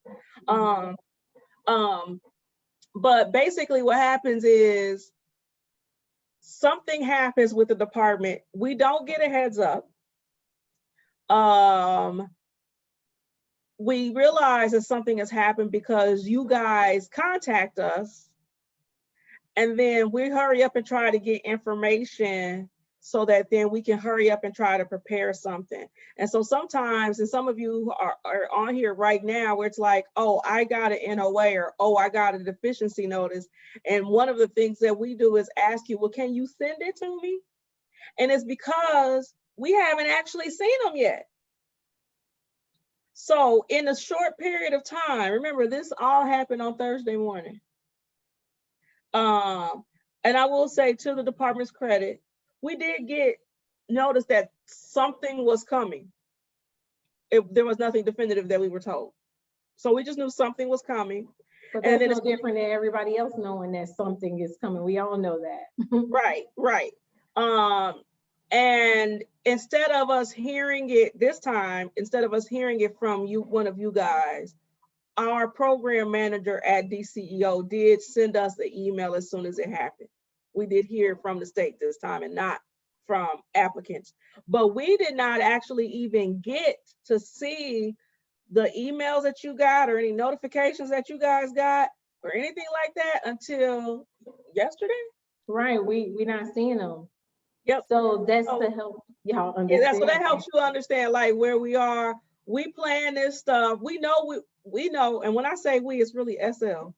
A: But basically what happens is something happens with the department. We don't get a heads up. We realize that something has happened because you guys contact us, and then we hurry up and try to get information so that then we can hurry up and try to prepare something. And so sometimes, and some of you are on here right now where it's like, oh, I got an NOA, or oh, I got a deficiency notice. And one of the things that we do is ask you, well, can you send it to me? And it's because we haven't actually seen them yet. So in a short period of time, remember, this all happened on Thursday morning. And I will say, to the department's credit, we did get notice that something was coming. There was nothing definitive that we were told. So we just knew something was coming.
B: But that's no different than everybody else knowing that something is coming. We all know that.
A: Right. And instead of us hearing it this time, instead of us hearing it from you, one of you guys, our program manager at DCEO did send us the email as soon as it happened. We did hear from the state this time and not from applicants. But we did not actually even get to see the emails that you got or any notifications that you guys got or anything like that until yesterday.
B: Right, we're not seeing them.
A: Yep.
B: So that's to help y'all understand.
A: Yeah, so that helps you understand like where we are. We plan this stuff. We know, and when I say we, it's really SL.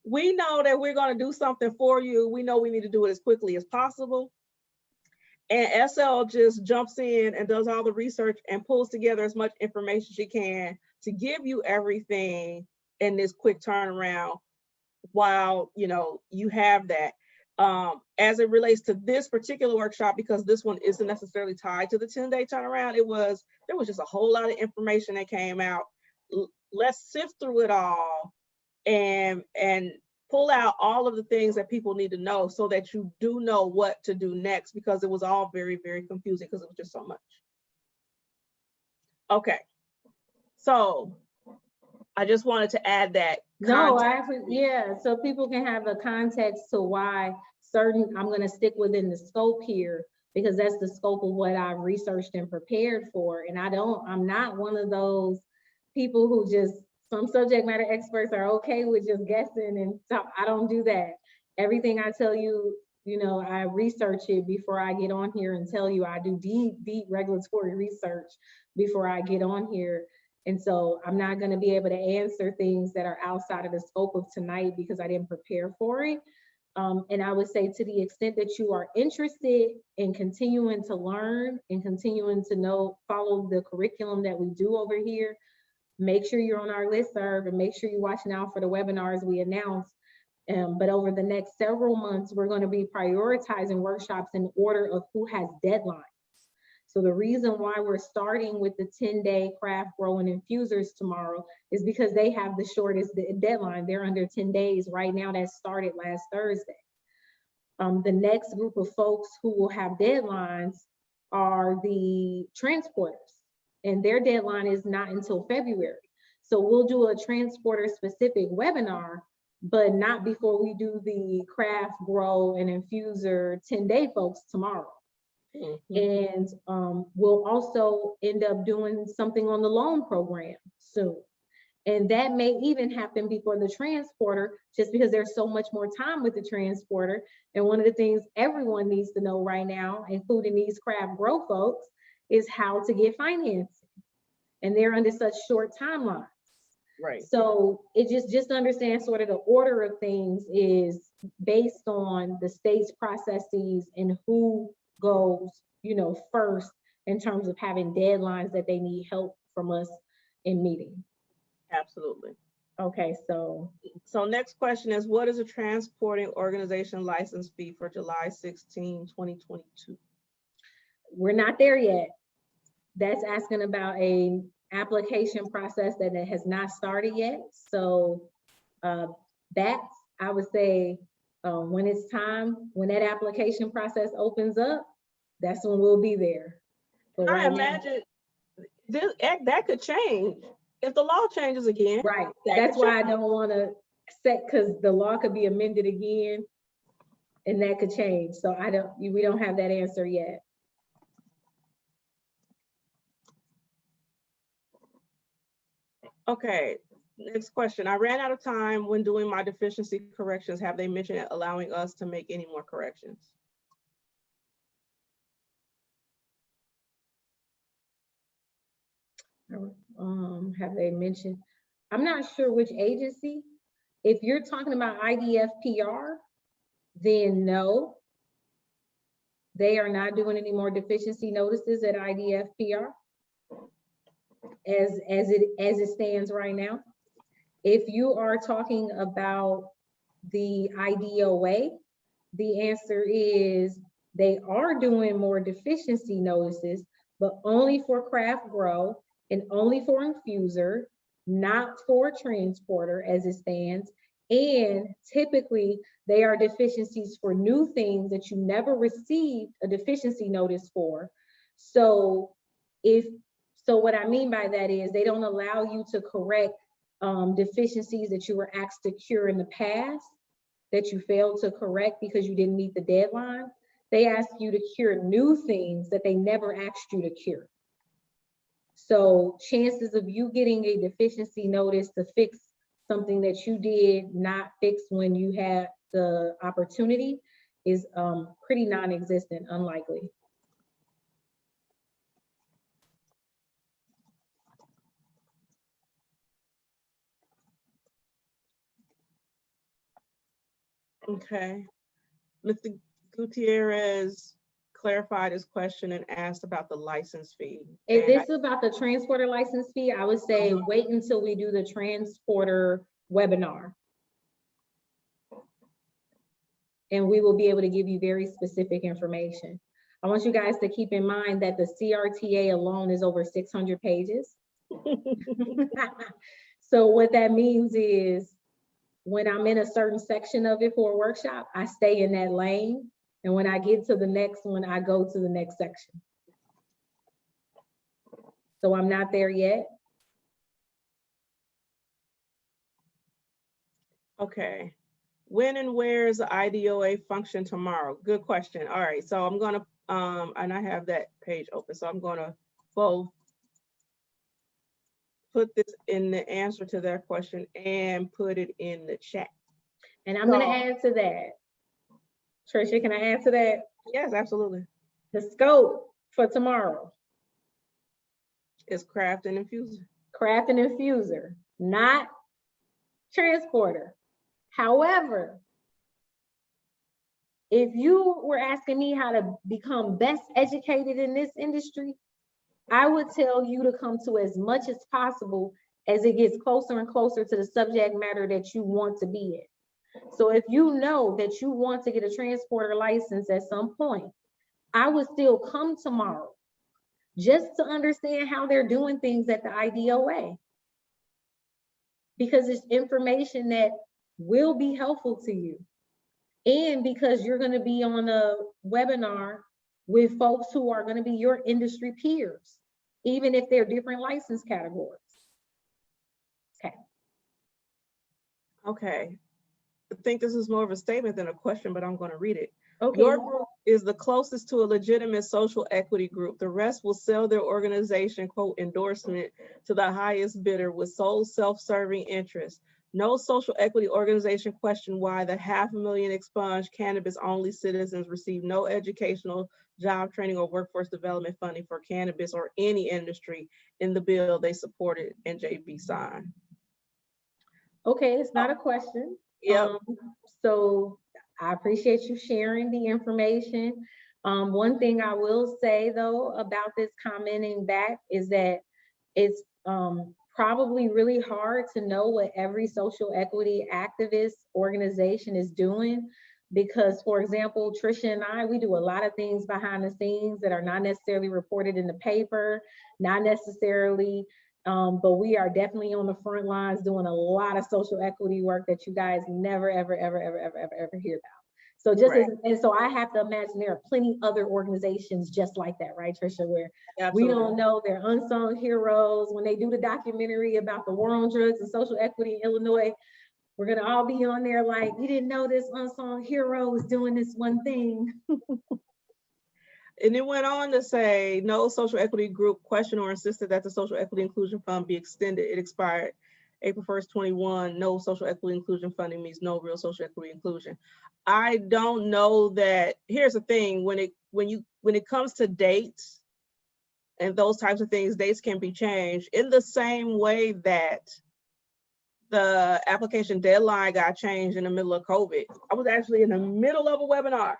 A: We know that we're going to do something for you. We know we need to do it as quickly as possible. And SL just jumps in and does all the research and pulls together as much information she can to give you everything in this quick turnaround while, you have that. As it relates to this particular workshop, because this one isn't necessarily tied to the 10-day turnaround, there was just a whole lot of information that came out. Let's sift through it all and pull out all of the things that people need to know so that you do know what to do next, because it was all very, very confusing because it was just so much. Okay, so I just wanted to add that.
B: No, so people can have a context to why I'm going to stick within the scope here, because that's the scope of what I've researched and prepared for. And I'm not one of those people who some subject matter experts are okay with just guessing and stuff. I don't do that. Everything I tell you, I research it before I get on here and tell you I do deep regulatory research before I get on here. And so I'm not going to be able to answer things that are outside of the scope of tonight because I didn't prepare for it. And I would say, to the extent that you are interested in continuing to learn and continuing to follow the curriculum that we do over here, make sure you're on our listserv and make sure you're watching out for the webinars we announce. But over the next several months, we're going to be prioritizing workshops in order of who has deadlines. So the reason why we're starting with the 10-day craft grow and infusers tomorrow is because they have the shortest deadline. They're under 10 days right now. That started last Thursday. The next group of folks who will have deadlines are the transporters, and their deadline is not until February. So we'll do a transporter specific webinar, but not before we do the craft grow and infuser 10-day folks tomorrow. And we'll also end up doing something on the loan program soon. And that may even happen before the transporter, just because there's so much more time with the transporter. And one of the things everyone needs to know right now, including these craft grow folks, is how to get financing. And they're under such short timelines.
A: Right.
B: So it just understand sort of the order of things is based on the state's processes and who goes, first in terms of having deadlines that they need help from us in meeting.
A: Absolutely.
B: Okay, so
A: next question is, what is a transporting organization license fee for July 16, 2022?
B: We're not there yet. That's asking about a application process that has not started yet. So that's, I would say, when it's time, when that application process opens up, that's when we'll be there. But
A: I imagine that could change if the law changes again.
B: Right. That's why I don't want to set, because the law could be amended again and that could change. So we don't have that answer yet.
A: Okay, next question. I ran out of time when doing my deficiency corrections. Have they mentioned allowing us to make any more corrections?
B: Have they mentioned? I'm not sure which agency. If you're talking about IDFPR, then no, they are not doing any more deficiency notices at IDFPR as it stands right now. If you are talking about the IDOA, the answer is they are doing more deficiency notices, but only for craft grow and only for infuser, not for transporter as it stands. And typically they are deficiencies for new things that you never received a deficiency notice for. So what I mean by that is they don't allow you to correct deficiencies that you were asked to cure in the past that you failed to correct because you didn't meet the deadline. They ask you to cure new things that they never asked you to cure. So chances of you getting a deficiency notice to fix something that you did not fix when you had the opportunity is pretty non-existent, unlikely.
A: Okay. Mr. Gutierrez clarified his question and asked about the license fee.
B: If this is about the transporter license fee, I would say wait until we do the transporter webinar. And we will be able to give you very specific information. I want you guys to keep in mind that the CRTA alone is over 600 pages. So what that means is when I'm in a certain section of it for a workshop, I stay in that lane. And when I get to the next one, I go to the next section. So I'm not there yet.
A: Okay. When and where is the IDOA function tomorrow? Good question. All right, so I'm gonna, and I have that page open, so I'm gonna both put this in the answer to that question and put it in the chat.
B: And I'm gonna add to that. Trisha, can I add to that?
A: Yes, absolutely.
B: The scope for tomorrow
A: is craft and infuser.
B: Craft and infuser, not transporter. However, if you were asking me how to become best educated in this industry, I would tell you to come to as much as possible as it gets closer and closer to the subject matter that you want to be in. So if you know that you want to get a transporter license at some point, I would still come tomorrow just to understand how they're doing things at the IDOA. Because it's information that will be helpful to you. And because you're going to be on a webinar with folks who are going to be your industry peers, even if they're different license categories. Okay.
A: Okay. I think this is more of a statement than a question, but I'm going to read it.
B: Okay.
A: Your group is the closest to a legitimate social equity group. The rest will sell their organization, quote, endorsement to the highest bidder with sole self-serving interest. No social equity organization questioned why the 500,000 expunged cannabis-only citizens receive no educational, job training, or workforce development funding for cannabis or any industry in the bill they supported and JB signed.
B: Okay, it's not a question.
A: Yep.
B: So I appreciate you sharing the information. One thing I will say though about this commenting back is that it's probably really hard to know what every social equity activist organization is doing because, for example, Trisha and I, we do a lot of things behind the scenes that are not necessarily reported in the paper, not necessarily, but we are definitely on the front lines doing a lot of social equity work that you guys never, ever, ever, ever, ever, ever, ever hear about. So just right. And so I have to imagine there are plenty other organizations just like that, right, Trisha, where Absolutely. We don't know they're unsung heroes. When they do the documentary about the war on drugs and social equity in Illinois, we're gonna all be on there like, you didn't know this unsung hero was doing this one thing.
A: And it went on to say, no social equity group questioned or insisted that the Social Equity Inclusion Fund be extended. It expired April 1st, 21. No social equity inclusion funding means no real social equity inclusion. I don't know that. Here's the thing: when it comes to dates, and those types of things, dates can be changed in the same way that the application deadline got changed in the middle of COVID. I was actually in the middle of a webinar,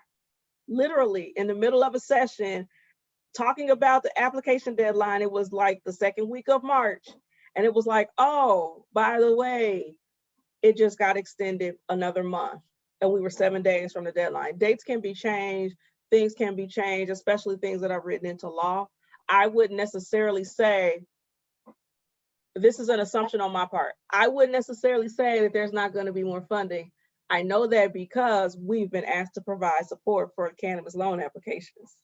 A: literally in the middle of a session, talking about the application deadline. It was like the second week of March. And it was like, oh, by the way, it just got extended another month. And we were 7 days from the deadline. Dates can be changed, things can be changed, especially things that are written into law. I wouldn't necessarily say, this is an assumption on my part, I wouldn't necessarily say that there's not going to be more funding. I know that because we've been asked to provide support for cannabis loan applications.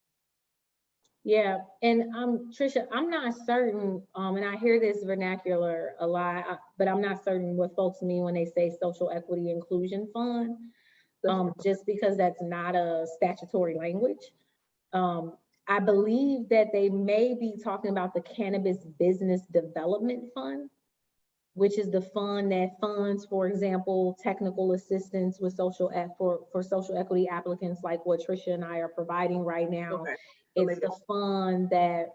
B: Yeah, and Trisha, I'm not certain, and I hear this vernacular a lot, but I'm not certain what folks mean when they say social equity inclusion fund, just because that's not a statutory language. I believe that they may be talking about the Cannabis Business Development Fund, which is the fund that funds, for example, technical assistance with for social equity applicants, like what Trisha and I are providing right now.
A: Okay.
B: It's the fund that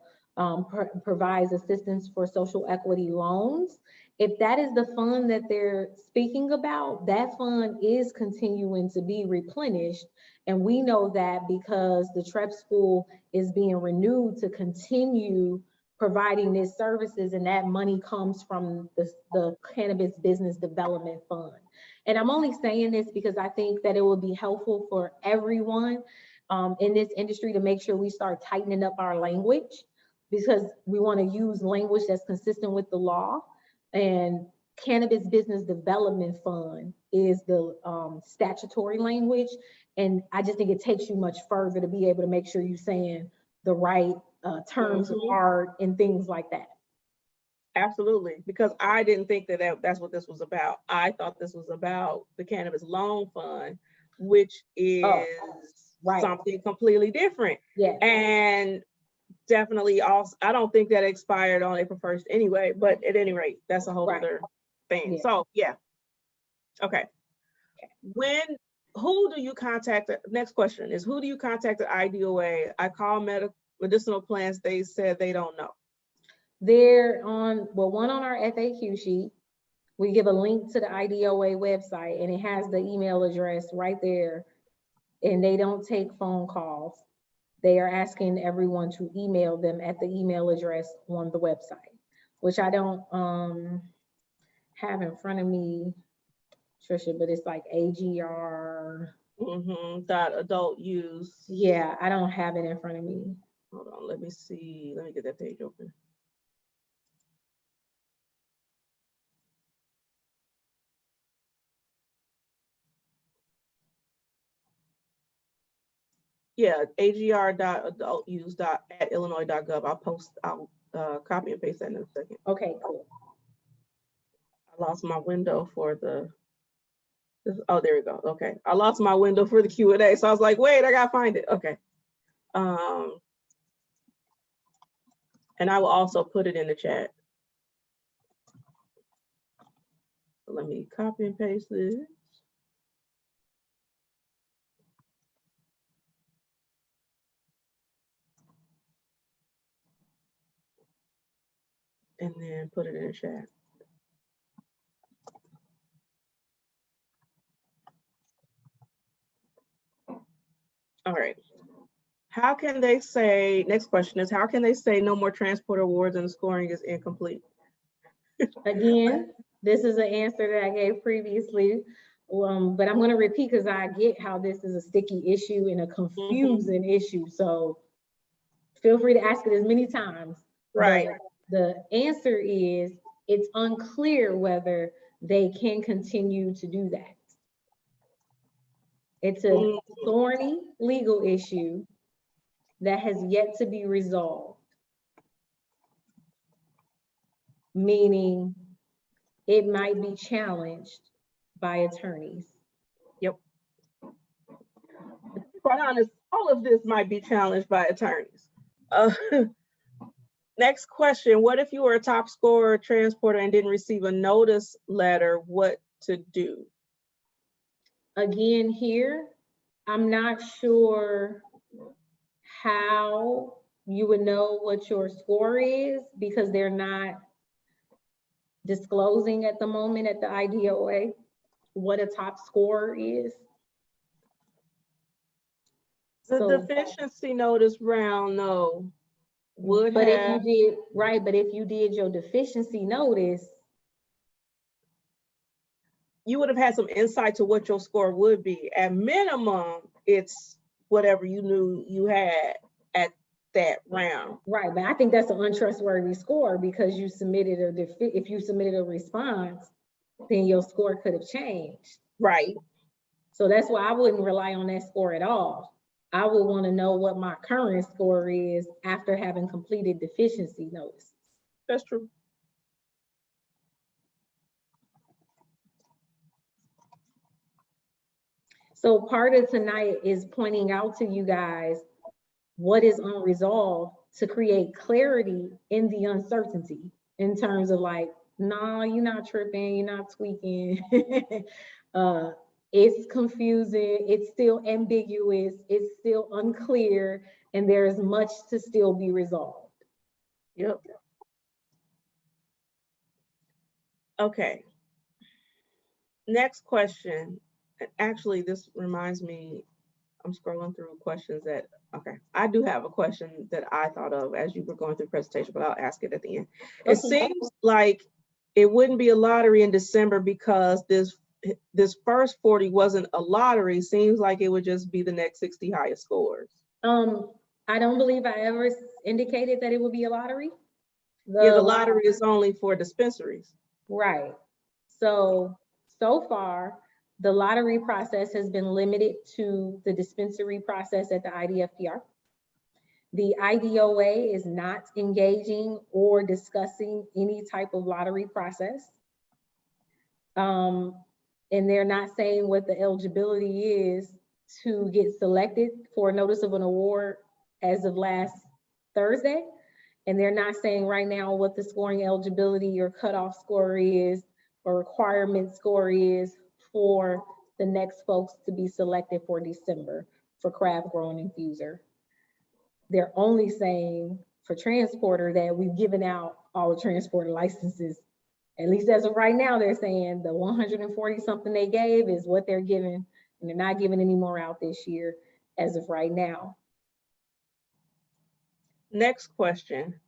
B: provides assistance for social equity loans. If that is the fund that they're speaking about, that fund is continuing to be replenished. And we know that because the TREP school is being renewed to continue providing these services, and that money comes from the Cannabis Business Development Fund. And I'm only saying this because I think that it will be helpful for everyone in this industry to make sure we start tightening up our language, because we want to use language that's consistent with the law. And Cannabis Business Development Fund is the statutory language. And I just think it takes you much further to be able to make sure you're saying the right terms of art and things like that.
A: Absolutely, because I didn't think that that's what this was about. I thought this was about the Cannabis Loan Fund, which is something completely different.
B: Yeah.
A: And definitely also, I don't think that expired on April 1st anyway, but at any rate, that's a whole other thing. Yeah. So yeah. Okay. Who do you contact? Next question is, who do you contact at IDOA? I call medicinal plants. They said they don't know.
B: They're on, well, one on our FAQ sheet. We give a link to the IDOA website, and it has the email address right there. And they don't take phone calls. They are asking everyone to email them at the email address on the website, which I don't have in front of me, Trisha, but it's like AGR.
A: Adult use.
B: Yeah, I don't have it in front of me.
A: Hold on, let me see. Let me get that page open. Yeah, agr.adultuse.illinois.gov. I'll copy and paste that in a second.
B: Okay, cool.
A: I lost my window for oh, there we go. Okay. I lost my window for the Q&A. So I was like, wait, I gotta find it. Okay. And I will also put it in the chat. So let me copy and paste this. And then put it in the chat. All right. How can they say, next question is, how can they say no more transport awards and the scoring is incomplete?
B: Again, this is an answer that I gave previously, but I'm going to repeat because I get how this is a sticky issue and a confusing issue. So feel free to ask it as many times.
A: Right.
B: But the answer is, it's unclear whether they can continue to do that. It's a thorny legal issue that has yet to be resolved, meaning it might be challenged by attorneys.
A: Yep. Quite honest, all of this might be challenged by attorneys. Next question, what if you were a top scorer transporter and didn't receive a notice letter, what to do?
B: Again, here, I'm not sure how you would know what your score is because they're not disclosing at the moment at the IDOA what a top score is.
A: The
B: So,
A: deficiency notice round, though, would
B: but
A: have.
B: if you did, right, but if you did your deficiency notice,
A: you would have had some insight to what your score would be. At minimum, it's whatever you knew you had at that round.
B: right, but I think that's an untrustworthy score because you submitted if you submitted a response, then your score could have changed.
A: Right.
B: So that's why I wouldn't rely on that score at all. I would want to know what my current score is after having completed deficiency notices.
A: That's true.
B: So part of tonight is pointing out to you guys what is unresolved to create clarity in the uncertainty in terms of like, no, you're not tripping, you're not tweaking. It's confusing, it's still ambiguous, it's still unclear, and there's much to still be resolved.
A: Yep. Okay. Next question. Actually, this reminds me, I'm scrolling through questions that, okay, I do have a question that I thought of as you were going through the presentation, but I'll ask it at the end.
B: Okay.
A: It seems like it wouldn't be a lottery in December because this first 40 wasn't a lottery. Seems like it would just be the next 60 highest scores.
B: I don't believe I ever indicated that it would be a lottery.
A: The lottery is only for dispensaries.
B: Right. So far, the lottery process has been limited to the dispensary process at the IDFPR. The IDOA is not engaging or discussing any type of lottery process. And they're not saying what the eligibility is to get selected for a notice of an award as of last Thursday. And they're not saying right now what the scoring eligibility or cutoff score is or requirement score is for the next folks to be selected for December for craft growing infuser. They're only saying for transporter that we've given out all the transporter licenses. At least as of right now, they're saying the 140 something they gave is what they're giving, and they're not giving any more out this year as of right now.
A: Next question.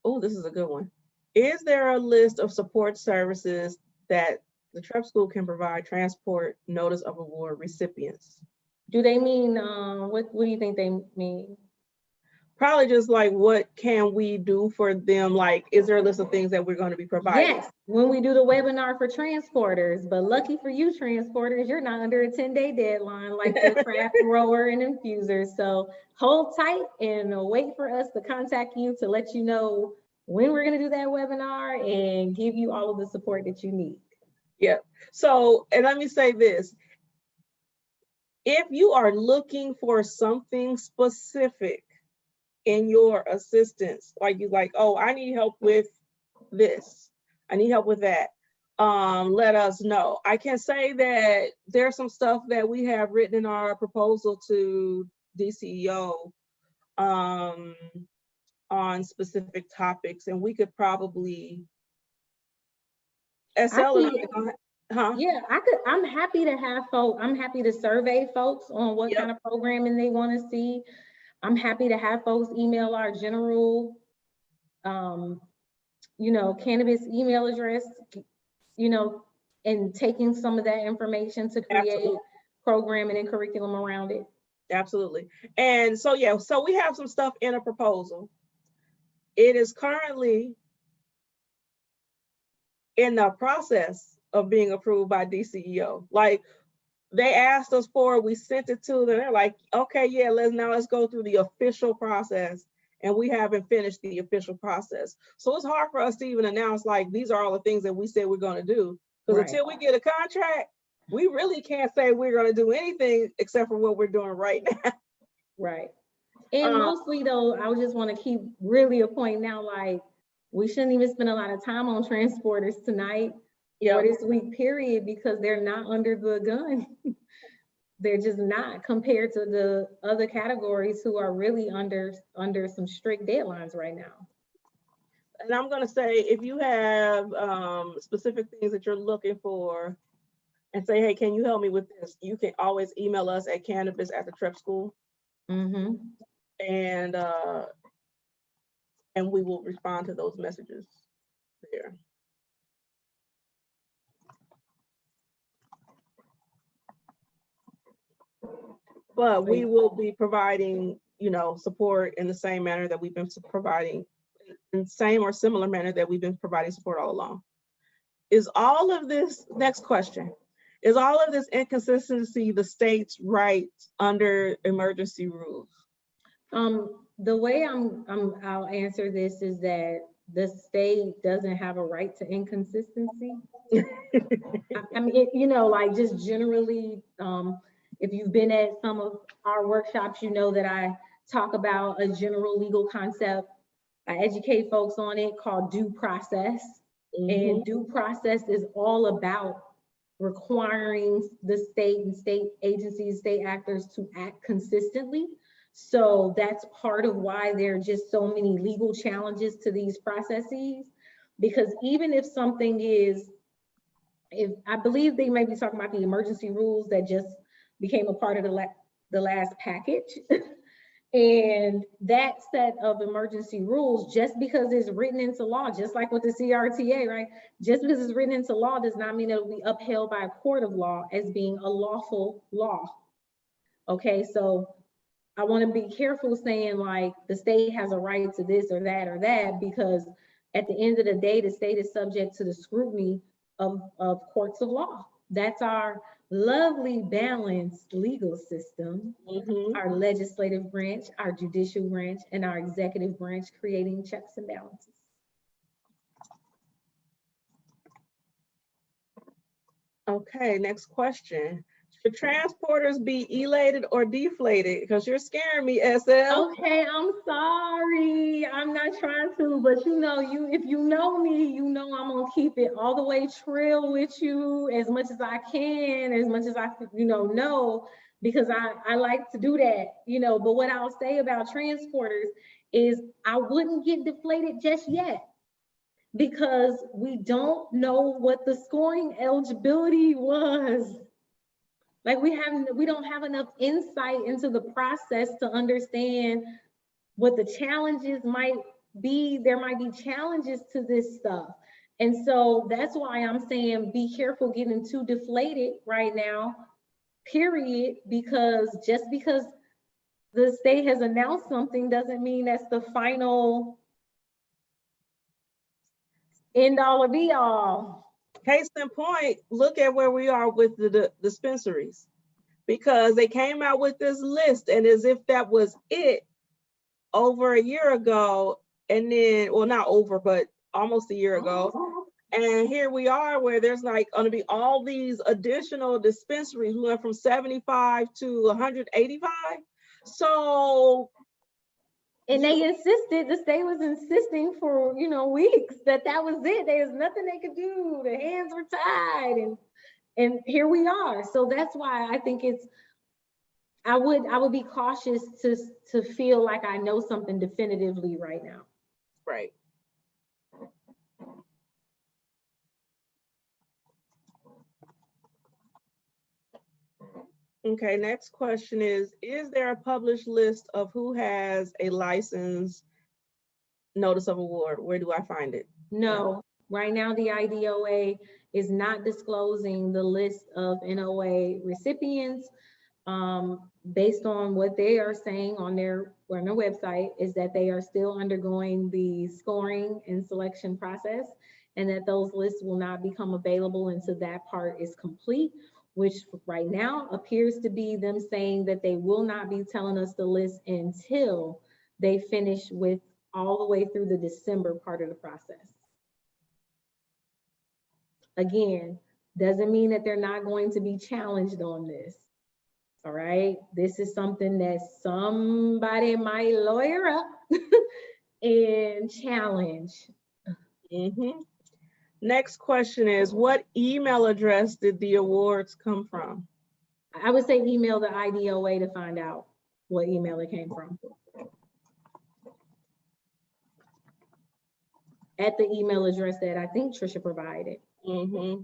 A: Oh, this is a good one. Is there a list of support services that the Trep School can provide transport notice of award recipients?
B: Do they mean, what do you think they mean?
A: Probably just like, what can we do for them? Like, is there a list of things that we're going to be providing?
B: Yes, when we do the webinar for transporters, but lucky for you transporters, you're not under a 10-day deadline like the craft grower and infusers. So hold tight and wait for us to contact you to let you know when we're going to do that webinar and give you all of the support that you need.
A: Yeah. So, and let me say this. If you are looking for something specific in your assistance, like you like, oh, I need help with this, I need help with that, let us know. I can say that there's some stuff that we have written in our proposal to DCEO on specific topics, and we could probably SL.
B: Yeah, I'm happy to have folks. I'm happy to survey folks on what kind of programming they want to see. I'm happy to have folks email our general, cannabis email address, and taking some of that information to create programming and curriculum around it.
A: Absolutely. And so, yeah, so we have some stuff in a proposal. It is currently in the process of being approved by DCEO. Like, they asked us for it, we sent it to them, they're like, okay, yeah, let's go through the official process, and we haven't finished the official process. So it's hard for us to even announce, like, these are all the things that we said we're gonna do, because until we get a contract, we really can't say we're gonna do anything except for what we're doing right now.
B: Right. And mostly though, I just want to keep really a point now, like, we shouldn't even spend a lot of time on transporters tonight or this week period, because they're not under the gun. they're just not compared to the other categories who are really under some strict deadlines right now.
A: And I'm going to say, if you have specific things that you're looking for and say, hey, can you help me with this? You can always email us at cannabis@the
B: Mm-hmm.
A: and we will respond to those messages there. But we will be providing, support in the same manner that we've been providing, in the same or similar manner that we've been providing support all along. Is all of this, next question, is all of this inconsistency the state's rights under emergency rules?
B: The way I'll answer this is that the state doesn't have a right to inconsistency. I mean, like just generally, if you've been at some of our workshops, you know that I talk about a general legal concept. I educate folks on it called due process. Mm-hmm. And due process is all about requiring the state and state agencies, state actors to act consistently. So that's part of why there are just so many legal challenges to these processes, because even if something is, if I believe they may be talking about the emergency rules that just became a part of the last package. And that set of emergency rules, just because it's written into law, just like with the CRTA, right? Just because it's written into law does not mean it'll be upheld by a court of law as being a lawful law. Okay, so I want to be careful saying like the state has a right to this or that, because at the end of the day, the state is subject to the scrutiny of courts of law. That's our lovely balanced legal system, mm-hmm. Our legislative branch, our judicial branch, and our executive branch, creating checks and balances.
A: Okay, next question. Should transporters be elated or deflated? Because you're scaring me, SL.
B: Okay, I'm sorry. I'm not trying to, but if you know me, I'm gonna keep it all the way trill with you as much as I can, as much as I know, because I like to do that, But what I'll say about transporters is I wouldn't get deflated just yet, because we don't know what the scoring eligibility was. Like we don't have enough insight into the process to understand what the challenges might be. There might be challenges to this stuff. And so that's why I'm saying be careful getting too deflated right now, period, because just because the state has announced something doesn't mean that's the final end all or be all.
A: Case in point, look at where we are with the dispensaries, because they came out with this list, and as if that was it over a year ago, and then, well, not over, but almost a year ago. And here we are where there's like going to be all these additional dispensaries. We went from 75 to 185. So.
B: And they insisted, the state was insisting for, weeks that was it. There's nothing they could do. The hands were tied, and here we are. So that's why I think I would be cautious to feel like I know something definitively right now.
A: Right. Okay, next question is there a published list of who has a license notice of award? Where do I find it?
B: No. Right now, the IDOA is not disclosing the list of NOA recipients. Based on what they are saying on their website, is that they are still undergoing the scoring and selection process, and that those lists will not become available until that part is complete, which right now appears to be them saying that they will not be telling us the list until they finish with all the way through the December part of the process. Again, doesn't mean that they're not going to be challenged on this. All right, this is something that somebody might lawyer up and challenge.
A: Mm-hmm. Next question is, what email address did the awards come from?
B: I would say email the IDOA to find out what email it came from. At the email address that I think Trisha provided.
A: Mm-hmm.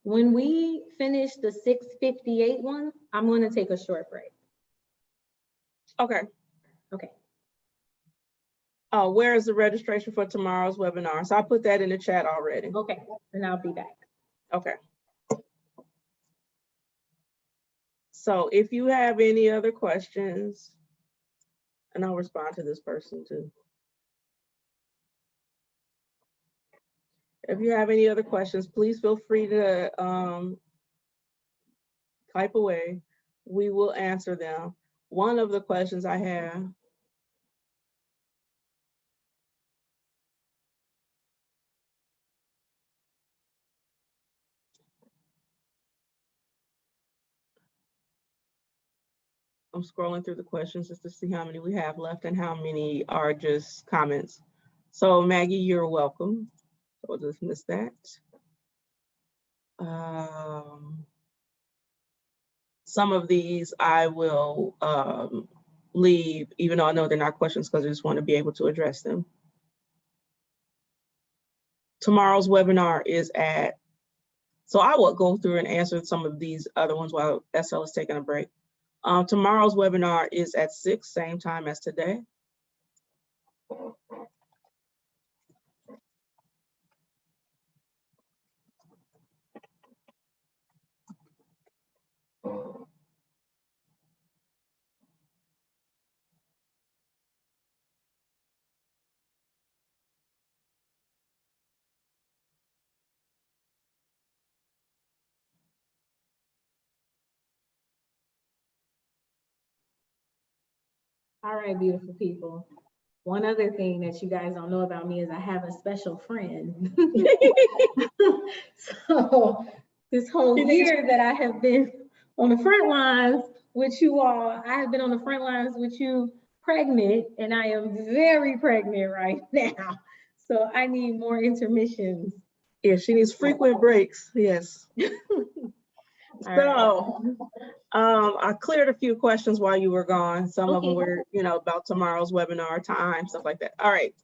B: When we finish the 658 one, I'm going to take a short break.
A: Okay.
B: Okay.
A: Oh, where is the registration for tomorrow's webinar? So I put that in the chat already.
B: Okay, and I'll be back.
A: Okay. So if you have any other questions, and I'll respond to this person too. If you have any other questions, please feel free to type away. We will answer them. One of the questions I have, I'm scrolling through the questions just to see how many we have left and how many are just comments. So Maggie, you're welcome. So we'll just miss that. Some of these I will leave, even though I know they're not questions, because I just want to be able to address them. Tomorrow's webinar is at, so I will go through and answer some of these other ones while SL is taking a break. Tomorrow's webinar is at 6, same time as today.
B: All right, beautiful people. One other thing that you guys don't know about me is I have a special friend. So this whole year that I have been on the front lines with you all, I have been on the front lines with you pregnant, and I am very pregnant right now. So I need more intermissions.
A: Yeah, she needs frequent breaks, yes. So, I cleared a few questions while you were gone. Some of them were, about tomorrow's webinar time, stuff like that. All right.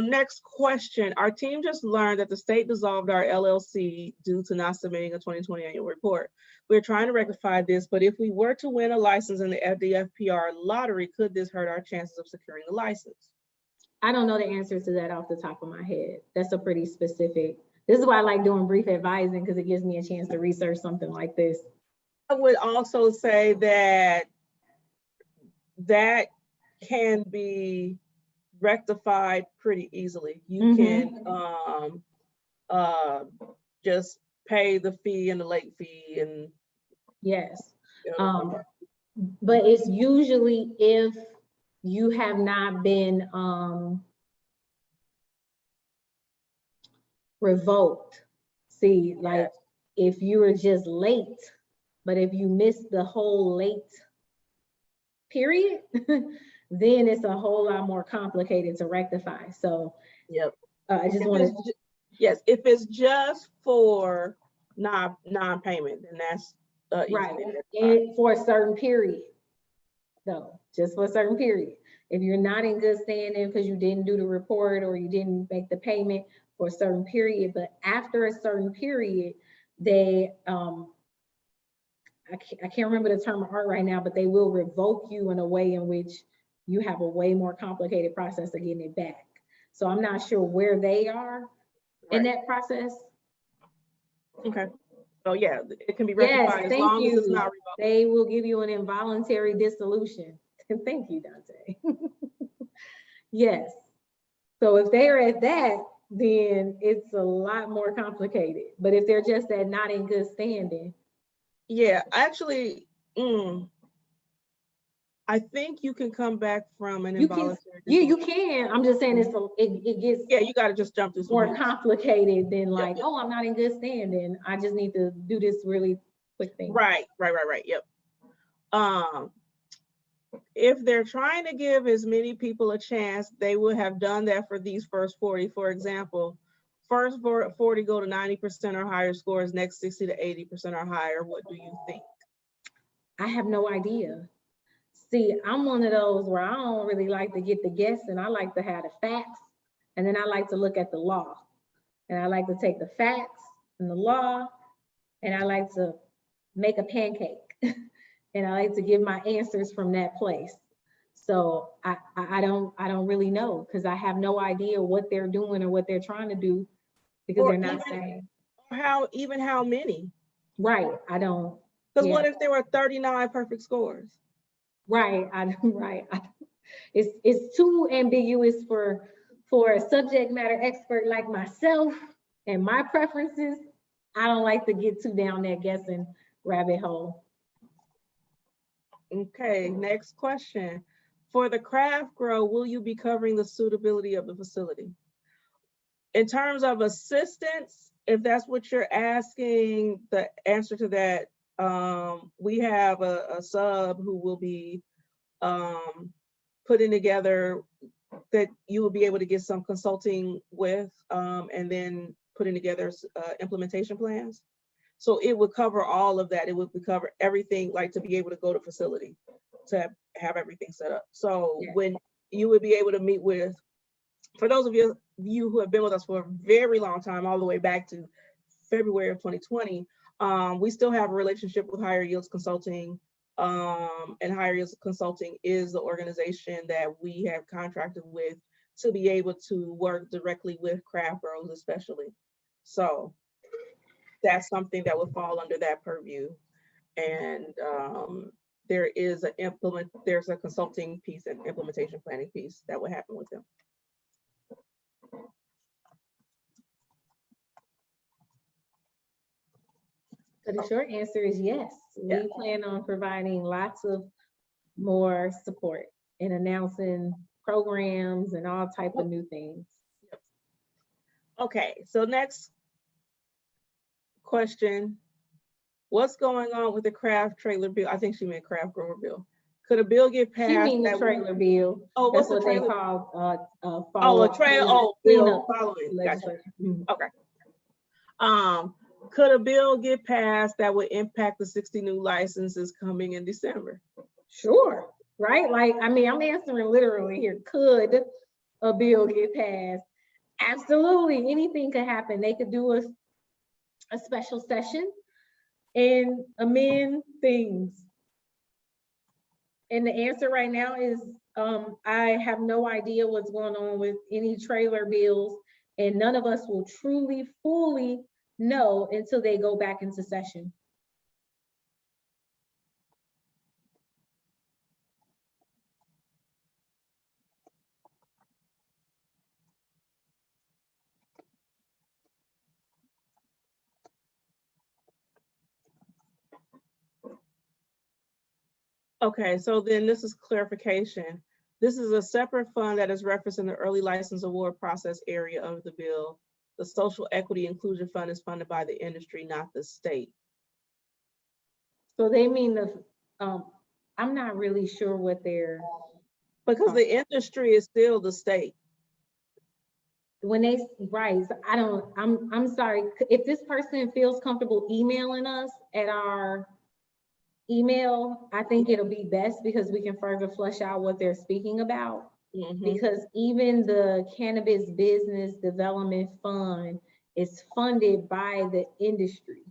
A: Next question. Our team just learned that the state dissolved our LLC due to not submitting a 2020 annual report. We're trying to rectify this, but if we were to win a license in the IDFPR lottery, could this hurt our chances of securing the license?
B: I don't know the answer to that off the top of my head. That's a pretty specific. This is why I like doing brief advising, because it gives me a chance to research something like this.
A: I would also say that that can be rectified pretty easily. You can just pay the fee and the late fee and
B: yes. But it's usually if you have not been revoked. See, like if you were just late, but if you missed the whole late period, then it's a whole lot more complicated to rectify. So I just want to.
A: Yes, if it's just for non-payment, then that's
B: right. And for a certain period, though, just for a certain period. If you're not in good standing because you didn't do the report or you didn't make the payment for a certain period, but after a certain period, they I can't remember the term of art right now, but they will revoke you in a way in which you have a way more complicated process of getting it back. So I'm not sure where they are in that process.
A: Okay. So yeah, it can be rectified as long as it's not revoked.
B: They will give you an involuntary dissolution. Thank you, Dante. Yes. So if they're at that, then it's a lot more complicated. But if they're just at not in good standing.
A: Yeah, actually, I think you can come back from an involuntary.
B: Yeah, you can. I'm just saying it gets.
A: Yeah, you got to just jump through some
B: more complicated than like, oh, I'm not in good standing. I just need to do this really quick thing. Right.
A: Yep. If they're trying to give as many people a chance, they would have done that for these first 40. For example, First 40 go to 90% or higher scores, next 60 to 80% or higher. What do you think?
B: I have no idea. See, I'm one of those where I don't really like to get the guess, and I like to have the facts, and then I like to look at the law. And I like to take the facts and the law, and I like to make a pancake. And I like to give my answers from that place. So I don't really know, because I have no idea what they're doing or what they're trying to do, because
A: Or
B: they're not
A: even
B: saying.
A: how many?
B: Right, I don't.
A: Because
B: Yeah,
A: what if there were 39 perfect scores?
B: right, right. It's too ambiguous for a subject matter expert like myself and my preferences. I don't like to get too down that guessing rabbit hole.
A: Okay, next question. For the craft grow, will you be covering the suitability of the facility? In terms of assistance, if that's what you're asking, the answer to that, we have a sub who will be putting together, that you will be able to get some consulting with, and then putting together implementation plans. So it would cover all of that. It would cover everything, like to be able to go to facility, to have everything set up. So
B: Yeah.
A: when you would be able to meet with, for those of you who have been with us for a very long time, all the way back to February of 2020, we still have a relationship with Higher Yields Consulting, and Higher Yields Consulting is the organization that we have contracted with to be able to work directly with craft growers, especially. So that's something that would fall under that purview. And there's a consulting piece and implementation planning piece that would happen with them.
B: So the short answer is yes.
A: Yeah.
B: We plan on providing lots of more support and announcing programs and all type of new things.
A: Okay, so next question. What's going on with the craft trailer bill? I think she meant craft grower bill. Could a bill get passed?
B: She mean the trailer bill.
A: Oh,
B: That's
A: what's
B: what
A: the
B: they
A: trailer?
B: call
A: Oh, a trailer. Oh, bill following. Gotcha.
B: legislation.
A: Okay. Could a bill get passed that would impact the 60 new licenses coming in December?
B: Sure, right? Like, I mean, I'm answering literally here. Could a bill get passed? Absolutely, anything could happen. They could do a special session and amend things. And the answer right now is I have no idea what's going on with any trailer bills, and none of us will truly, fully know until they go back into session.
A: Okay, so then this is clarification. This is a separate fund that is referenced in the early license award process area of the bill. The Social Equity Inclusion Fund is funded by the industry, not the state.
B: So they mean I'm not really sure what they're.
A: Because the industry is still the state.
B: When they, right, I'm sorry, if this person feels comfortable emailing us at our email, I think it'll be best, because we can further flush out what they're speaking about. Because even the Cannabis Business Development Fund is funded by the industry.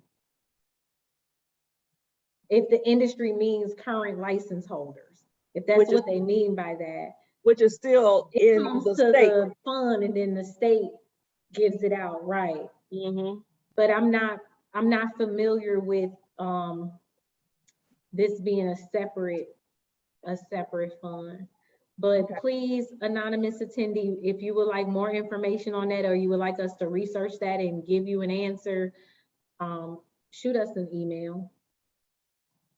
B: If the industry means current license holders, if that's what they mean by that.
A: Which is still
B: it
A: in
B: comes
A: the
B: to
A: state.
B: The fund, and then the state gives it out, right? But I'm not familiar with this being a separate fund. But please, anonymous attendee, if you would like more information on that, or you would like us to research that and give you an answer, shoot us an email.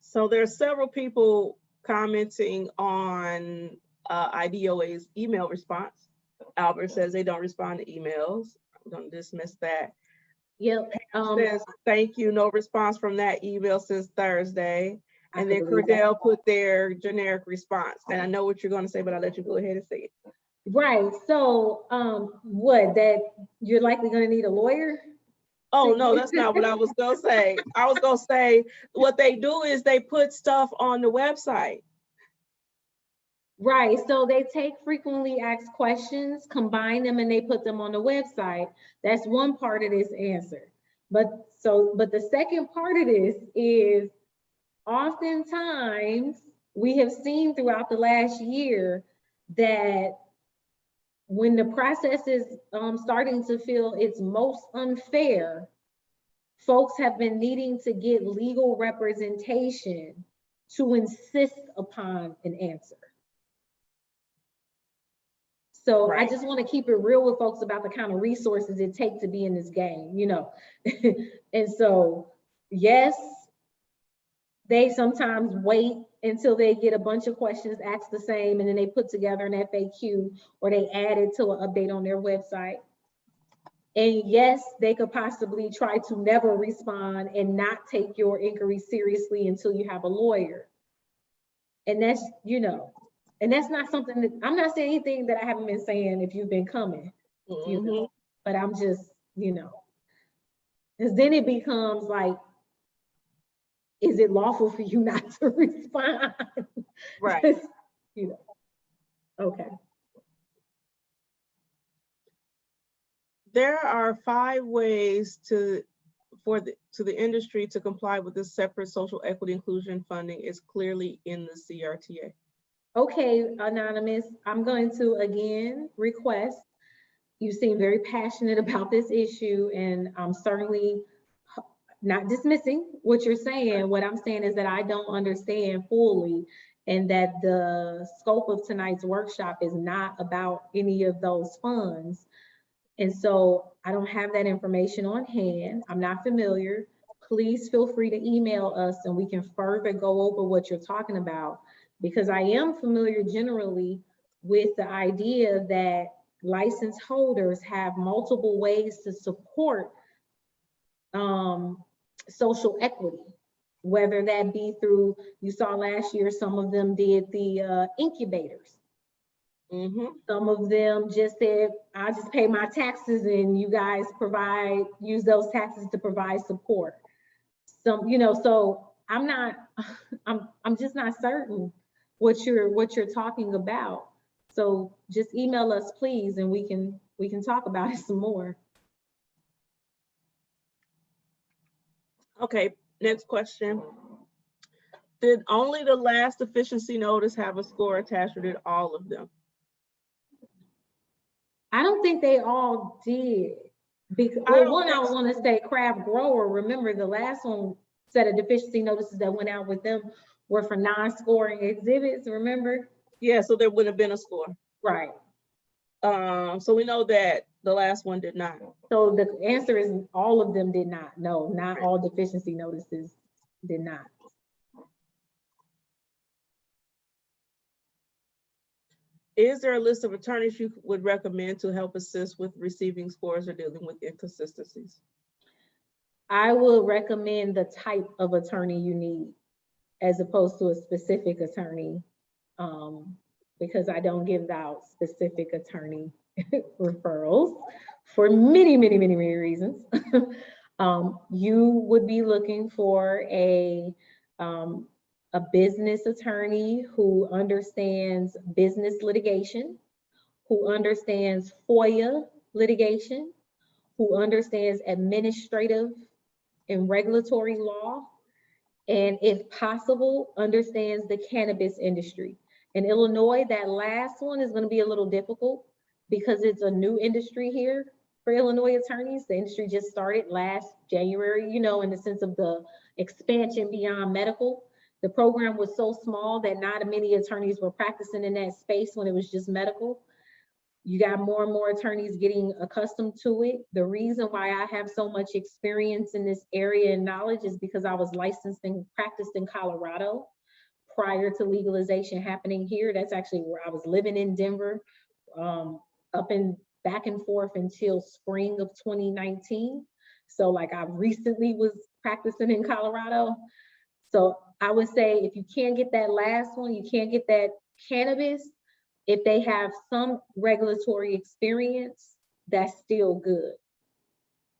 A: So there's several people commenting on IDOA's email response. Albert says they don't respond to emails. I'm going to dismiss that.
B: Yep.
A: Says thank you, no response from that email since Thursday. And then Cordell put their generic response. And I know what you're going to say, but I'll let you go ahead and say it.
B: Right. So what, that You're likely going to need a lawyer.
A: Oh, no, that's not what I was gonna say. I was gonna say what they do is they put stuff on the website.
B: Right, so they take frequently asked questions, combine them, and they put them on the website. That's one part of this answer. But the second part of this is oftentimes we have seen throughout the last year that when the process is starting to feel its most unfair, folks have been needing to get legal representation to insist upon an answer. So I just want to keep it real with folks about the kind of resources it takes to be in this game, you know. And so, yes, they sometimes wait until they get a bunch of questions asked the same, and then they put together an FAQ or they add it to an update on their website. And yes, they could possibly try to never respond and not take your inquiry seriously until you have a lawyer. And that's, you know, and that's not something that, I'm not saying anything that I haven't been saying if you've been coming, you know, but I'm just, you know, because then it becomes like, is it lawful for you not to respond?
A: Right.
B: You know, okay.
A: There are 5 ways to the industry to comply with this separate social equity inclusion funding is clearly in the CRTA.
B: Okay, Anonymous, I'm going to again request, you seem very passionate about this issue, and I'm certainly not dismissing what you're saying. What I'm saying is that I don't understand fully, and that the scope of tonight's workshop is not about any of those funds. And so I don't have that information on hand. I'm not familiar. Please feel free to email us and we can further go over what you're talking about, because I am familiar generally with the idea that license holders have multiple ways to support social equity, whether that be through, you saw last year, some of them did the incubators. Some of them just said, I'll just pay my taxes and you guys use those taxes to provide support. Some, you know, so I'm just not certain what you're talking about. So just email us, please, and we can talk about it some more.
A: Okay, next question. Did only the last deficiency notice have a score attached, or did all of them?
B: I don't think they all did. Because, well, one, I want to say craft grower. Remember, the last one set of deficiency notices that went out with them were for non-scoring exhibits, remember?
A: Yeah, so there would have been a score.
B: Right.
A: So we know that the last one did not.
B: So the answer is all of them did not. No, not all deficiency notices did not.
A: Is there a list of attorneys you would recommend to help assist with receiving scores or dealing with inconsistencies?
B: I would recommend the type of attorney you need as opposed to a specific attorney, because I don't give out specific attorney referrals for many, many, many, many reasons. You would be looking for a business attorney who understands business litigation, who understands FOIA litigation, who understands administrative and regulatory law, and if possible, understands the cannabis industry. In Illinois, that last one is going to be a little difficult because it's a new industry here for Illinois attorneys. The industry just started last January, you know, in the sense of the expansion beyond medical. The program was so small that not many attorneys were practicing in that space when it was just medical. You got more and more attorneys getting accustomed to it. The reason why I have so much experience in this area and knowledge is because I was licensed and practiced in Colorado prior to legalization happening here. That's actually where I was living in Denver, up and back and forth until spring of 2019. So like I recently was practicing in Colorado. So I would say if you can't get that last one, you can't get that cannabis, if they have some regulatory experience, that's still good.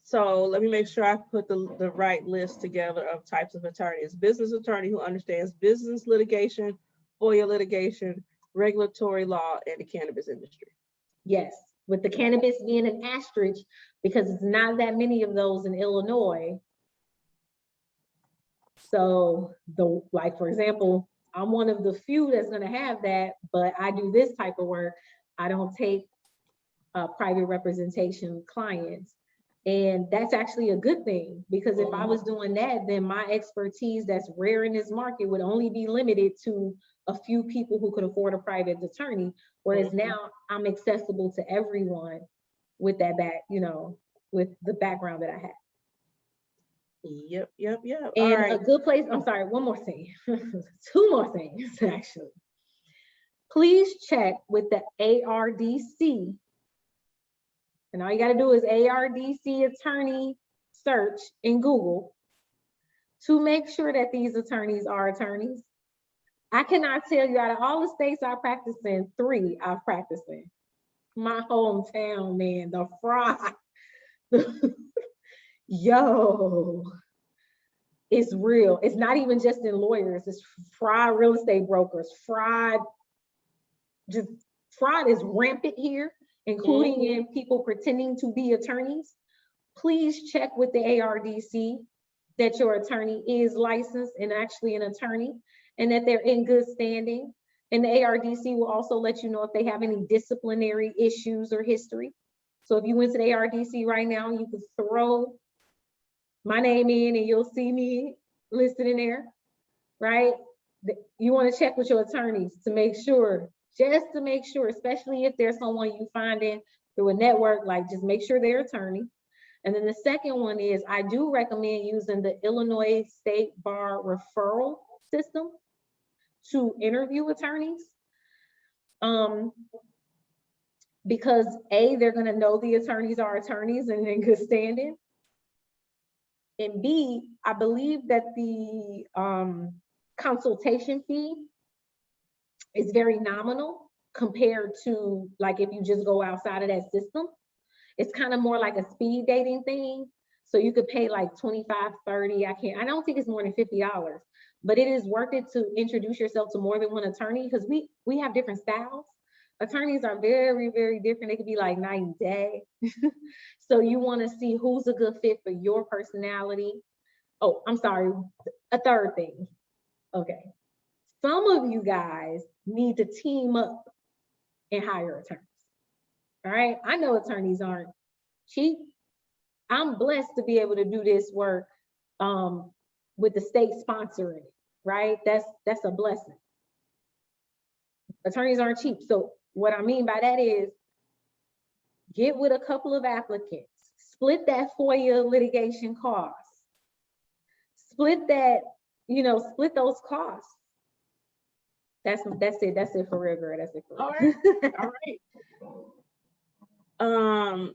A: So let me make sure I put the right list together of types of attorneys. Business attorney who understands business litigation, FOIA litigation, regulatory law, and the cannabis industry.
B: Yes, with the cannabis being an asterisk, because it's not that many of those in Illinois. So like, for example, I'm one of the few that's gonna have that, but I do this type of work. I don't take private representation clients. And that's actually a good thing, because if I was doing that, then my expertise that's rare in this market would only be limited to a few people who could afford a private attorney. Whereas now I'm accessible to everyone with that with the background that I have.
A: Yep.
B: And
A: all right.
B: a good place, I'm sorry, one more thing, 2 more things actually. Please check with the ARDC. And all you got to do is ARDC attorney search in Google to make sure that these attorneys are attorneys. I cannot tell you, out of all the states I practice in, 3 I've practiced in. My hometown, man, the fraud. Yo, it's real. It's not even just in lawyers, it's fraud real estate brokers, fraud is rampant here, including in people pretending to be attorneys. Please check with the ARDC that your attorney is licensed and actually an attorney, and that they're in good standing. And the ARDC will also let you know if they have any disciplinary issues or history. So if you went to the ARDC right now, you could throw my name in and you'll see me listed in there, right? You want to check with your attorneys to make sure, just to make sure, especially if there's someone you find in through a network, like just make sure they're attorney. And then the second one is, I do recommend using the Illinois State Bar referral system to interview attorneys. Because A, they're gonna know the attorneys are attorneys and in good standing. And B, I believe that the consultation fee is very nominal compared to, like, if you just go outside of that system. It's kind of more like a speed dating thing. So you could pay like 25, 30, I don't think it's more than $50, but it is worth it to introduce yourself to more than one attorney, because we have different styles. Attorneys are very, very different. They could be like night and day. So you want to see who's a good fit for your personality. Oh, I'm sorry, a third thing. Okay. Some of you guys need to team up and hire attorneys. All right. I know attorneys aren't cheap. I'm blessed to be able to do this work with the state sponsoring it, right? That's a blessing. Attorneys aren't cheap. So what I mean by that is, get with a couple of applicants, split that FOIA litigation costs, split that, split those costs. That's it. That's it for real, girl. That's it for real.
A: All right.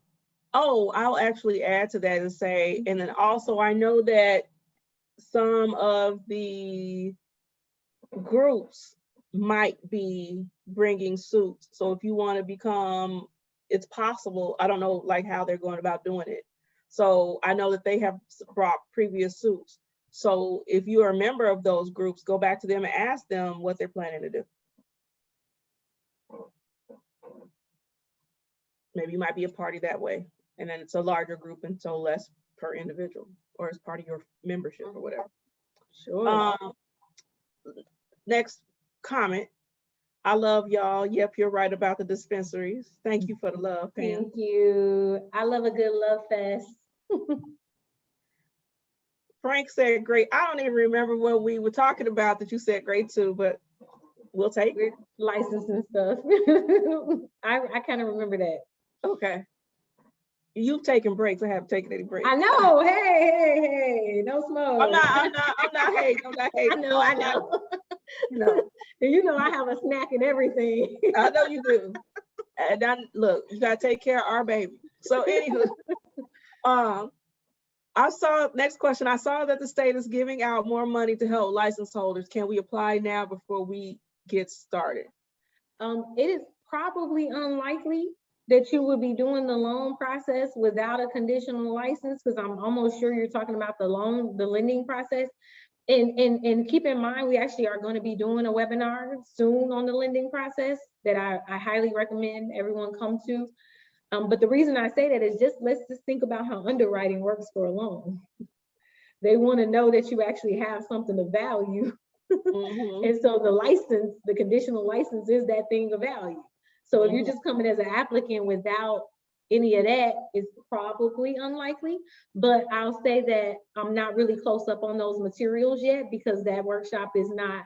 A: Oh, I'll actually add to that and say, and then also I know that some of the groups might be bringing suits. So if you want to become, it's possible. I don't know like how they're going about doing it. So I know that they have brought previous suits. So if you are a member of those groups, go back to them and ask them what they're planning to do. Maybe you might be a party that way. And then it's a larger group and so less per individual, or as part of your membership or whatever.
B: Sure.
A: Next comment. I love y'all. Yep, you're right about the dispensaries. Thank you for the love, Pam.
B: Thank you. I love a good love fest.
A: Frank said great. I don't even remember what we were talking about that you said great too, but we'll take it.
B: License and stuff. I kind of remember that.
A: Okay. You've taken breaks. I haven't taken any breaks.
B: I know. Hey, no smoke.
A: I'm not hating.
B: I know. No. And I have a snack and everything.
A: I know you do. And then look, you gotta take care of our baby. So anywho, next question. I saw that the state is giving out more money to help license holders. Can we apply now before we get started?
B: It is probably unlikely that you would be doing the loan process without a conditional license? Because I'm almost sure you're talking about the lending process. And keep in mind, we actually are going to be doing a webinar soon on the lending process that I highly recommend everyone come to. But the reason I say that is let's just think about how underwriting works for a loan. They want to know that you actually have something of value.
A: Mm-hmm.
B: And so the license, the conditional license is that thing of value. So if you're just coming as an applicant without any of that, it's probably unlikely. But I'll say that I'm not really close up on those materials yet because that workshop is not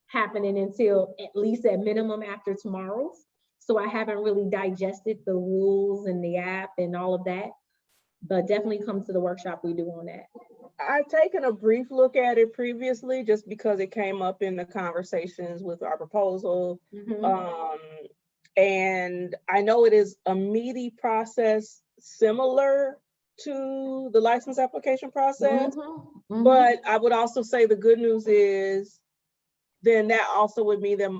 B: happening until at least at minimum after tomorrow's. So I haven't really digested the rules and the app and all of that, but definitely come to the workshop we do on that.
A: I've taken a brief look at it previously just because it came up in the conversations with our proposal. And I know it is a meaty process similar to the license application process, but I would also say the good news is then that also would mean that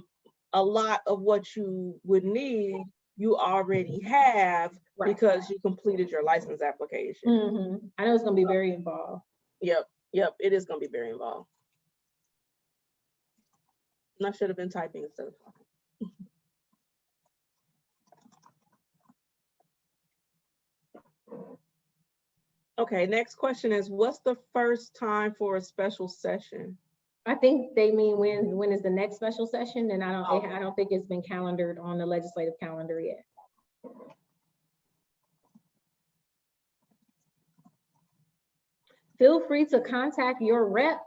A: a lot of what you would need, you already have because you completed your license application.
B: I know it's going to be very involved.
A: Yep, it is going to be very involved. And I should have been typing instead of talking. Okay, next question is, what's the first time for a special session?
B: I think they mean when is the next special session, and I don't think it's been calendared on the legislative calendar yet. Feel free to contact your rep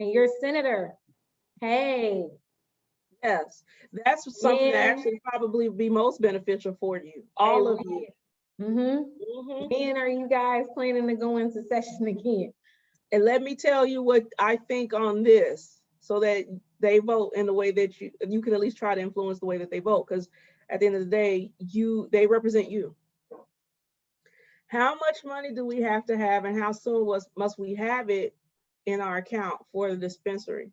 B: and your senator. Hey.
A: Yes, that's something that actually probably be most beneficial for you, all of you.
B: When are you guys planning to go into session again?
A: And let me tell you what I think on this so that they vote in the way that you can at least try to influence the way that they vote, because at the end of the day, they represent you. How much money do we have to have and how soon must we have it in our account for the dispensary?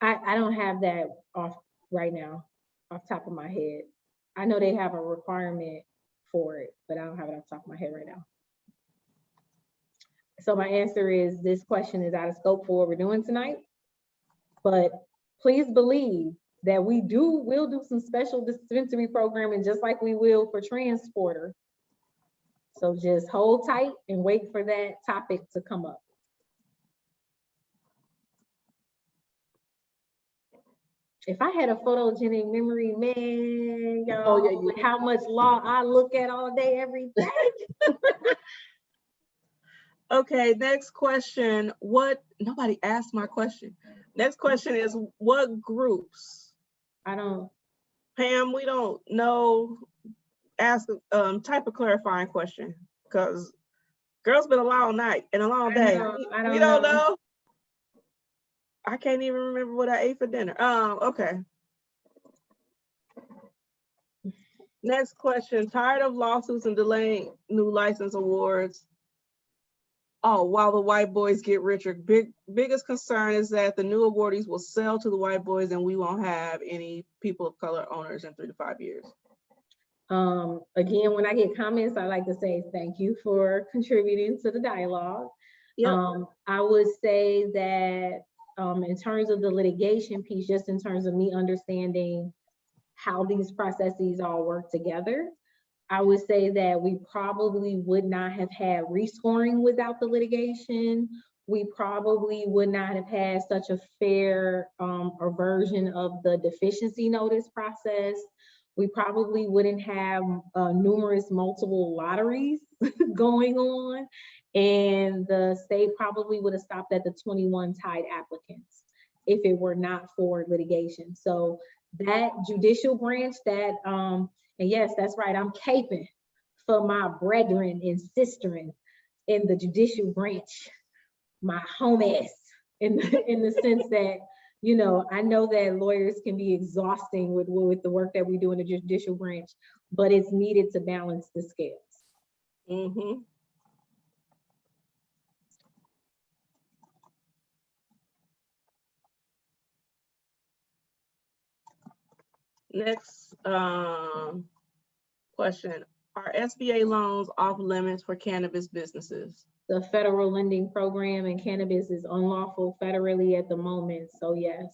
B: I don't have that off right now, off top of my head. I know they have a requirement for it, but I don't have it off the top of my head right now. So my answer is this question is out of scope for what we're doing tonight, but please believe that we'll do some special dispensary programming just like we will for transporter. So just hold tight and wait for that topic to come up. If I had a photogenic memory, man, y'all, how much law I look at all day, every day.
A: Okay, next question. Nobody asked my question. Next question is, what groups?
B: I don't.
A: Pam, we don't know. Ask, type a clarifying question, because girls been a long night and a long day. We don't know. I can't even remember what I ate for dinner. Okay. Next question. Tired of lawsuits and delaying new license awards? Oh, while the white boys get richer. Biggest concern is that the new awardees will sell to the white boys and we won't have any people of color owners in 3 to 5 years.
B: Again, when I get comments, I like to say thank you for contributing to the dialogue. Yep. I would say that in terms of the litigation piece, just in terms of me understanding how these processes all work together, I would say that we probably would not have had rescoring without the litigation. We probably would not have had such a fair version of the deficiency notice process. We probably wouldn't have numerous multiple lotteries going on. And the state probably would have stopped at the 21 tied applicants if it were not for litigation. So that judicial branch that, and yes, that's right, I'm caping for my brethren and sisterin in the judicial branch, my homies, in the sense that, you know, I know that lawyers can be exhausting with the work that we do in the judicial branch, but it's needed to balance the scales.
A: Mm-hmm. Next question. Are SBA loans off limits for cannabis businesses?
B: The federal lending program in cannabis is unlawful federally at the moment, so yes.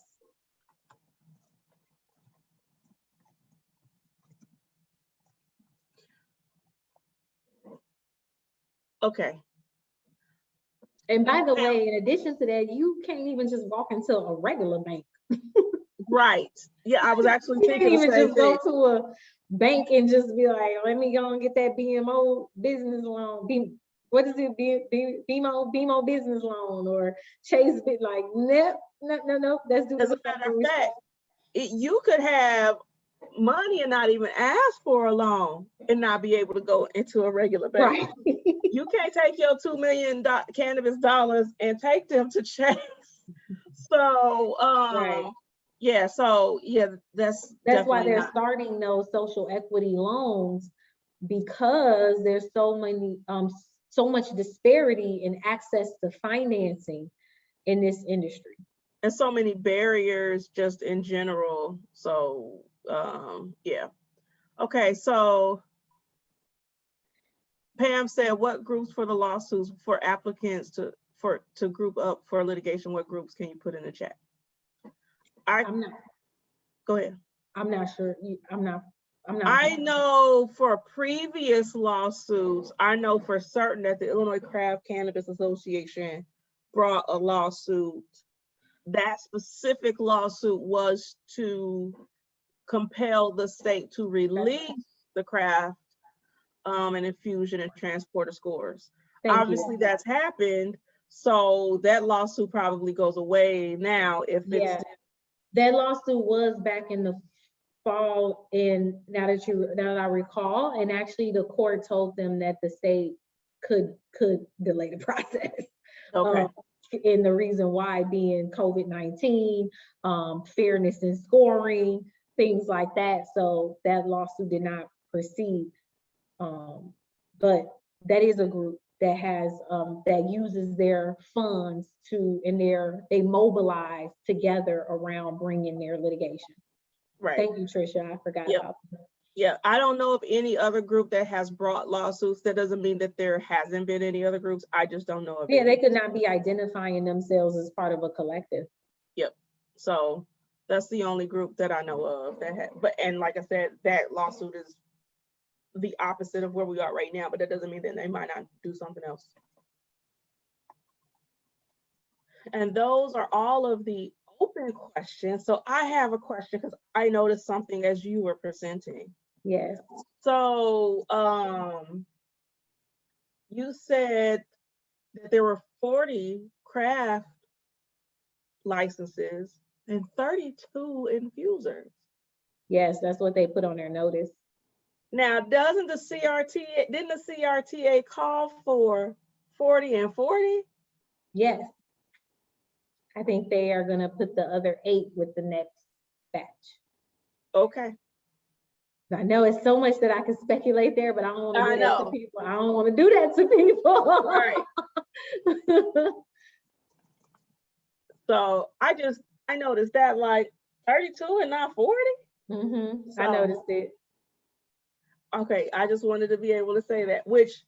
A: Okay.
B: And by the way, in addition to that, you can't even just walk into a regular bank.
A: Right. Yeah, I was actually
B: You can't
A: thinking the
B: even
A: same
B: just go
A: thing.
B: to a bank and just be like, let me go and get that BMO business loan. What is it? BMO business loan or Chase bit like, nope, no. Let's do
A: As
B: this.
A: a matter of fact, you could have money and not even ask for a loan and not be able to go into a regular bank.
B: Right.
A: You can't take your $2 million cannabis dollars and take them to Chase. So,
B: Right.
A: yeah, so yeah, that's
B: why they're
A: not.
B: starting those social equity loans, because there's so much disparity in access to financing in this industry.
A: And so many barriers just in general. So, yeah. Okay, so Pam said, what groups for the lawsuits for applicants to group up for litigation? What groups can you put in the chat? Go ahead.
B: I'm not sure.
A: I know for previous lawsuits, I know for certain that the Illinois Craft Cannabis Association brought a lawsuit. That specific lawsuit was to compel the state to release the craft and infusion and transporter scores. Obviously, that's happened. So that lawsuit probably goes away now if it's.
B: That lawsuit was back in the fall, and now that I recall, and actually the court told them that the state could delay the process.
A: Okay.
B: And the reason why being COVID-19, fairness in scoring, things like that. So that lawsuit did not proceed. But that is a group that has that uses their funds they mobilize together around bringing their litigation.
A: Right.
B: Thank you, Trisha. I forgot about that.
A: Yeah, I don't know of any other group that has brought lawsuits. That doesn't mean that there hasn't been any other groups. I just don't know of
B: Yeah,
A: any.
B: they could not be identifying themselves as part of a collective.
A: Yep. So that's the only group that I know of that had, and like I said, that lawsuit is the opposite of where we are right now, but that doesn't mean that they might not do something else. And those are all of the open questions. So I have a question because I noticed something as you were presenting.
B: Yes.
A: So you said that there were 40 craft licenses and 32 infusers.
B: Yes, that's what they put on their notice.
A: Now, didn't the CRTA call for 40 and 40?
B: Yes. I think they are gonna put the other 8 with the next batch.
A: Okay.
B: I know it's so much that I can speculate there, but I don't want to do that to people. I don't want to do that to people.
A: Right. So I noticed that like 32 and not 40.
B: Mm-hmm. So, I noticed it.
A: Okay, I just wanted to be able to say that, which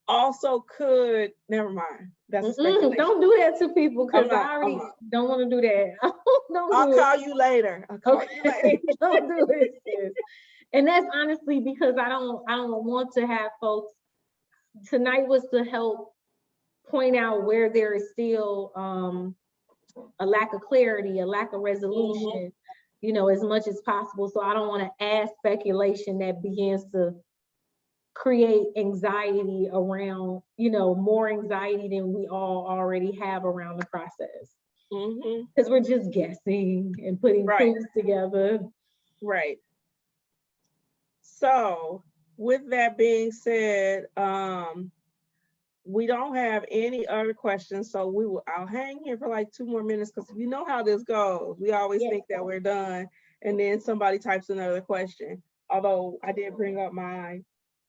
A: also could, never mind. That's
B: don't do that to people because I already don't want to do that.
A: I'll call you later.
B: Don't do it. And that's honestly because I don't want to have folks. Tonight was to help point out where there is still a lack of clarity, a lack of resolution, as much as possible. So I don't want to add speculation that begins to create anxiety around, more anxiety than we all already have around the process. Because we're just guessing and putting proofs together.
A: Right. So with that being said, we don't have any other questions, so I'll hang here for like 2 more minutes because you know how this goes. We always think that we're done, and then somebody types another question. Although I did bring up mine,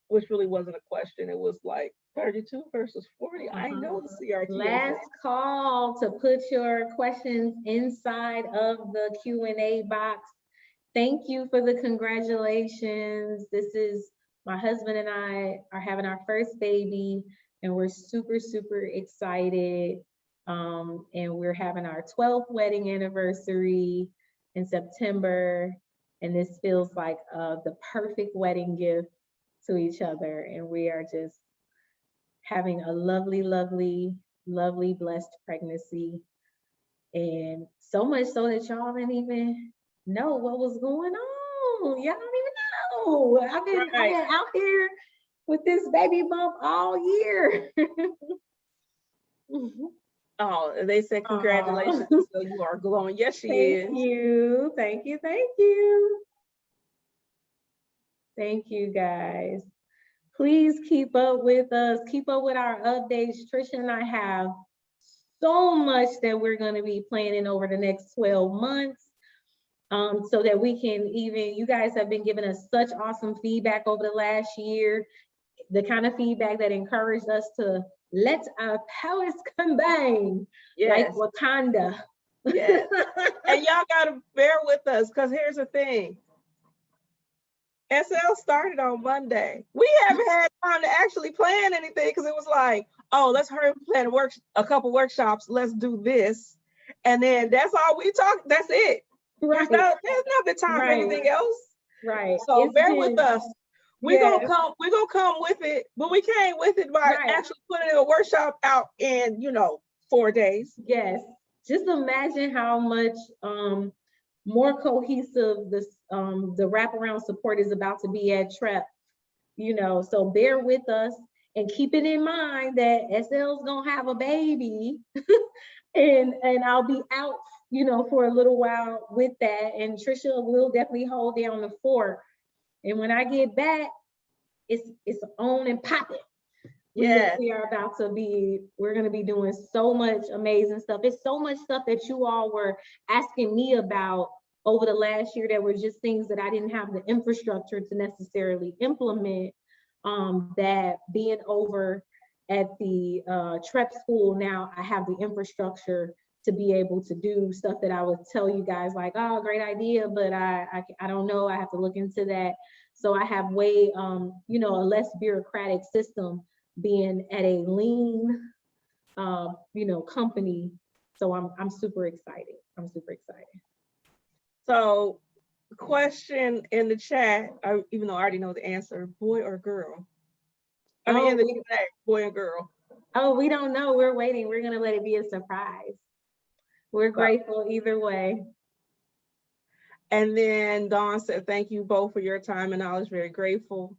A: which really wasn't a question. It was like 32 versus 40. I know the CRT.
B: Last call to put your questions inside of the Q&A box. Thank you for the congratulations. This is my husband and I are having our first baby, and we're super, super excited. And we're having our 12th wedding anniversary in September. And this feels like the perfect wedding gift to each other. And we are just having a lovely, lovely, lovely, blessed pregnancy. And so much so that y'all didn't even know what was going on. Y'all don't even know. I've been out here with this baby bump all year.
A: Oh, they said congratulations. So you are glowing. Yes, she is.
B: Thank you. Thank you. Thank you. Thank you, guys. Please keep up with us. Keep up with our updates. Trisha and I have so much that we're going to be planning over the next 12 months. So that we can you guys have been giving us such awesome feedback over the last year, the kind of feedback that encouraged us to let our powers combine, like Wakanda.
A: Yes. And y'all gotta bear with us, because here's the thing. SL started on Monday. We haven't had time to actually plan anything, because it was like, oh, let's hurry and plan a couple workshops. Let's do this. And then that's all we talk. That's it.
B: Right.
A: There's not been time for anything else.
B: Right.
A: So bear with us. We're gonna come with it, but we came with it by actually putting a workshop out in 4 days.
B: Yes. Just imagine how much more cohesive the wraparound support is about to be at TREP. So bear with us and keep it in mind that SL's gonna have a baby and I'll be out, for a little while with that. And Trisha will definitely hold down the fort. And when I get back, it's on and popping.
A: Yeah,
B: we're going to be doing so much amazing stuff. It's so much stuff that you all were asking me about over the last year that were just things that I didn't have the infrastructure to necessarily implement. That being over at the TREP school now, I have the infrastructure to be able to do stuff that I would tell you guys like, oh, great idea, but I don't know, I have to look into that. So I have way, a less bureaucratic system being at a lean, company. So I'm super excited. I'm super excited.
A: So question in the chat, even though I already know the answer, boy or girl? I mean, in the Q&A, boy or girl?
B: Oh, we don't know. We're waiting. We're going to let it be a surprise. We're grateful either way.
A: And then Dawn said, thank you both for your time and knowledge. Very grateful.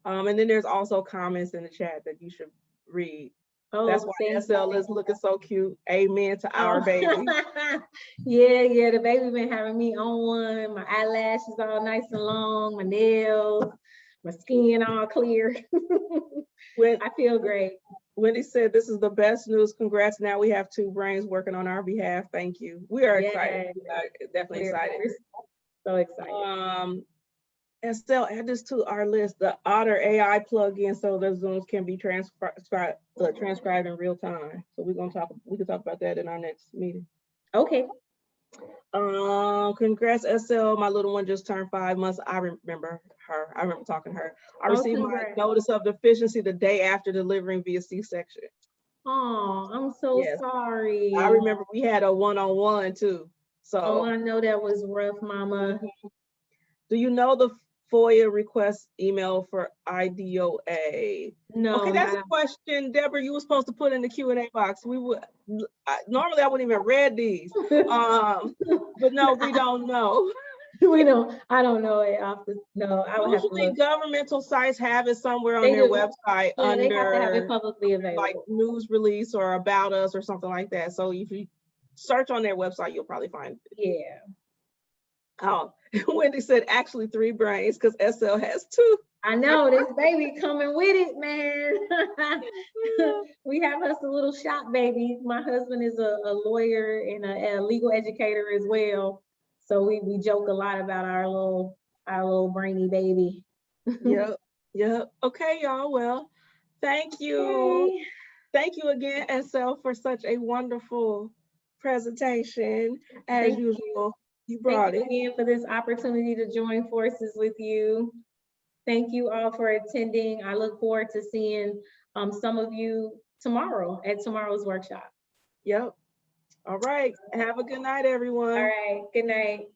A: And then there's also comments in the chat that you should read. Oh, that's why SL is looking so cute. Amen to our baby.
B: Yeah, the baby been having me on one. My eyelashes all nice and long, my nails, my skin all clear. I feel great.
A: Wendy said, this is the best news. Congrats. Now we have 2 brains working on our behalf. Thank you. We are excited. Definitely excited.
B: We're so excited.
A: Estelle, add this to our list, the Otter AI plugin, so the Zooms can be transcribed in real time. So we can talk about that in our next meeting.
B: Okay.
A: Congrats, Estelle. My little one just turned 5 months. I remember her. I remember talking to her. I received my notice of deficiency the day after delivering via C-section.
B: Oh, I'm so sorry.
A: I remember we had a one-on-one too. So
B: I know that was rough, Mama.
A: Do you know the FOIA request email for IDOA?
B: No.
A: Okay, that's a question, Deborah, you were supposed to put in the Q&A box. Normally I wouldn't even read these, but no, we don't know.
B: I don't know it.
A: Usually governmental sites have it somewhere on their website under
B: they have to have it publicly available,
A: like news release or about us or something like that. So if you search on their website, you'll probably find it.
B: Yeah.
A: Oh, Wendy said actually 3 brains because SL has 2.
B: I know, this baby coming with it, man. We have us a little shop baby. My husband is a lawyer and a legal educator as well. So we joke a lot about our little brainy baby.
A: Yep. Okay, y'all. Well, thank you. Yay. Thank you again, SL, for such a wonderful presentation as usual. You brought
B: Thank you again for this opportunity to join forces with you. Thank you all for attending. I look forward to seeing some of you tomorrow at tomorrow's workshop.
A: Yep. All right. Have a good night, everyone.
B: All right. Good night.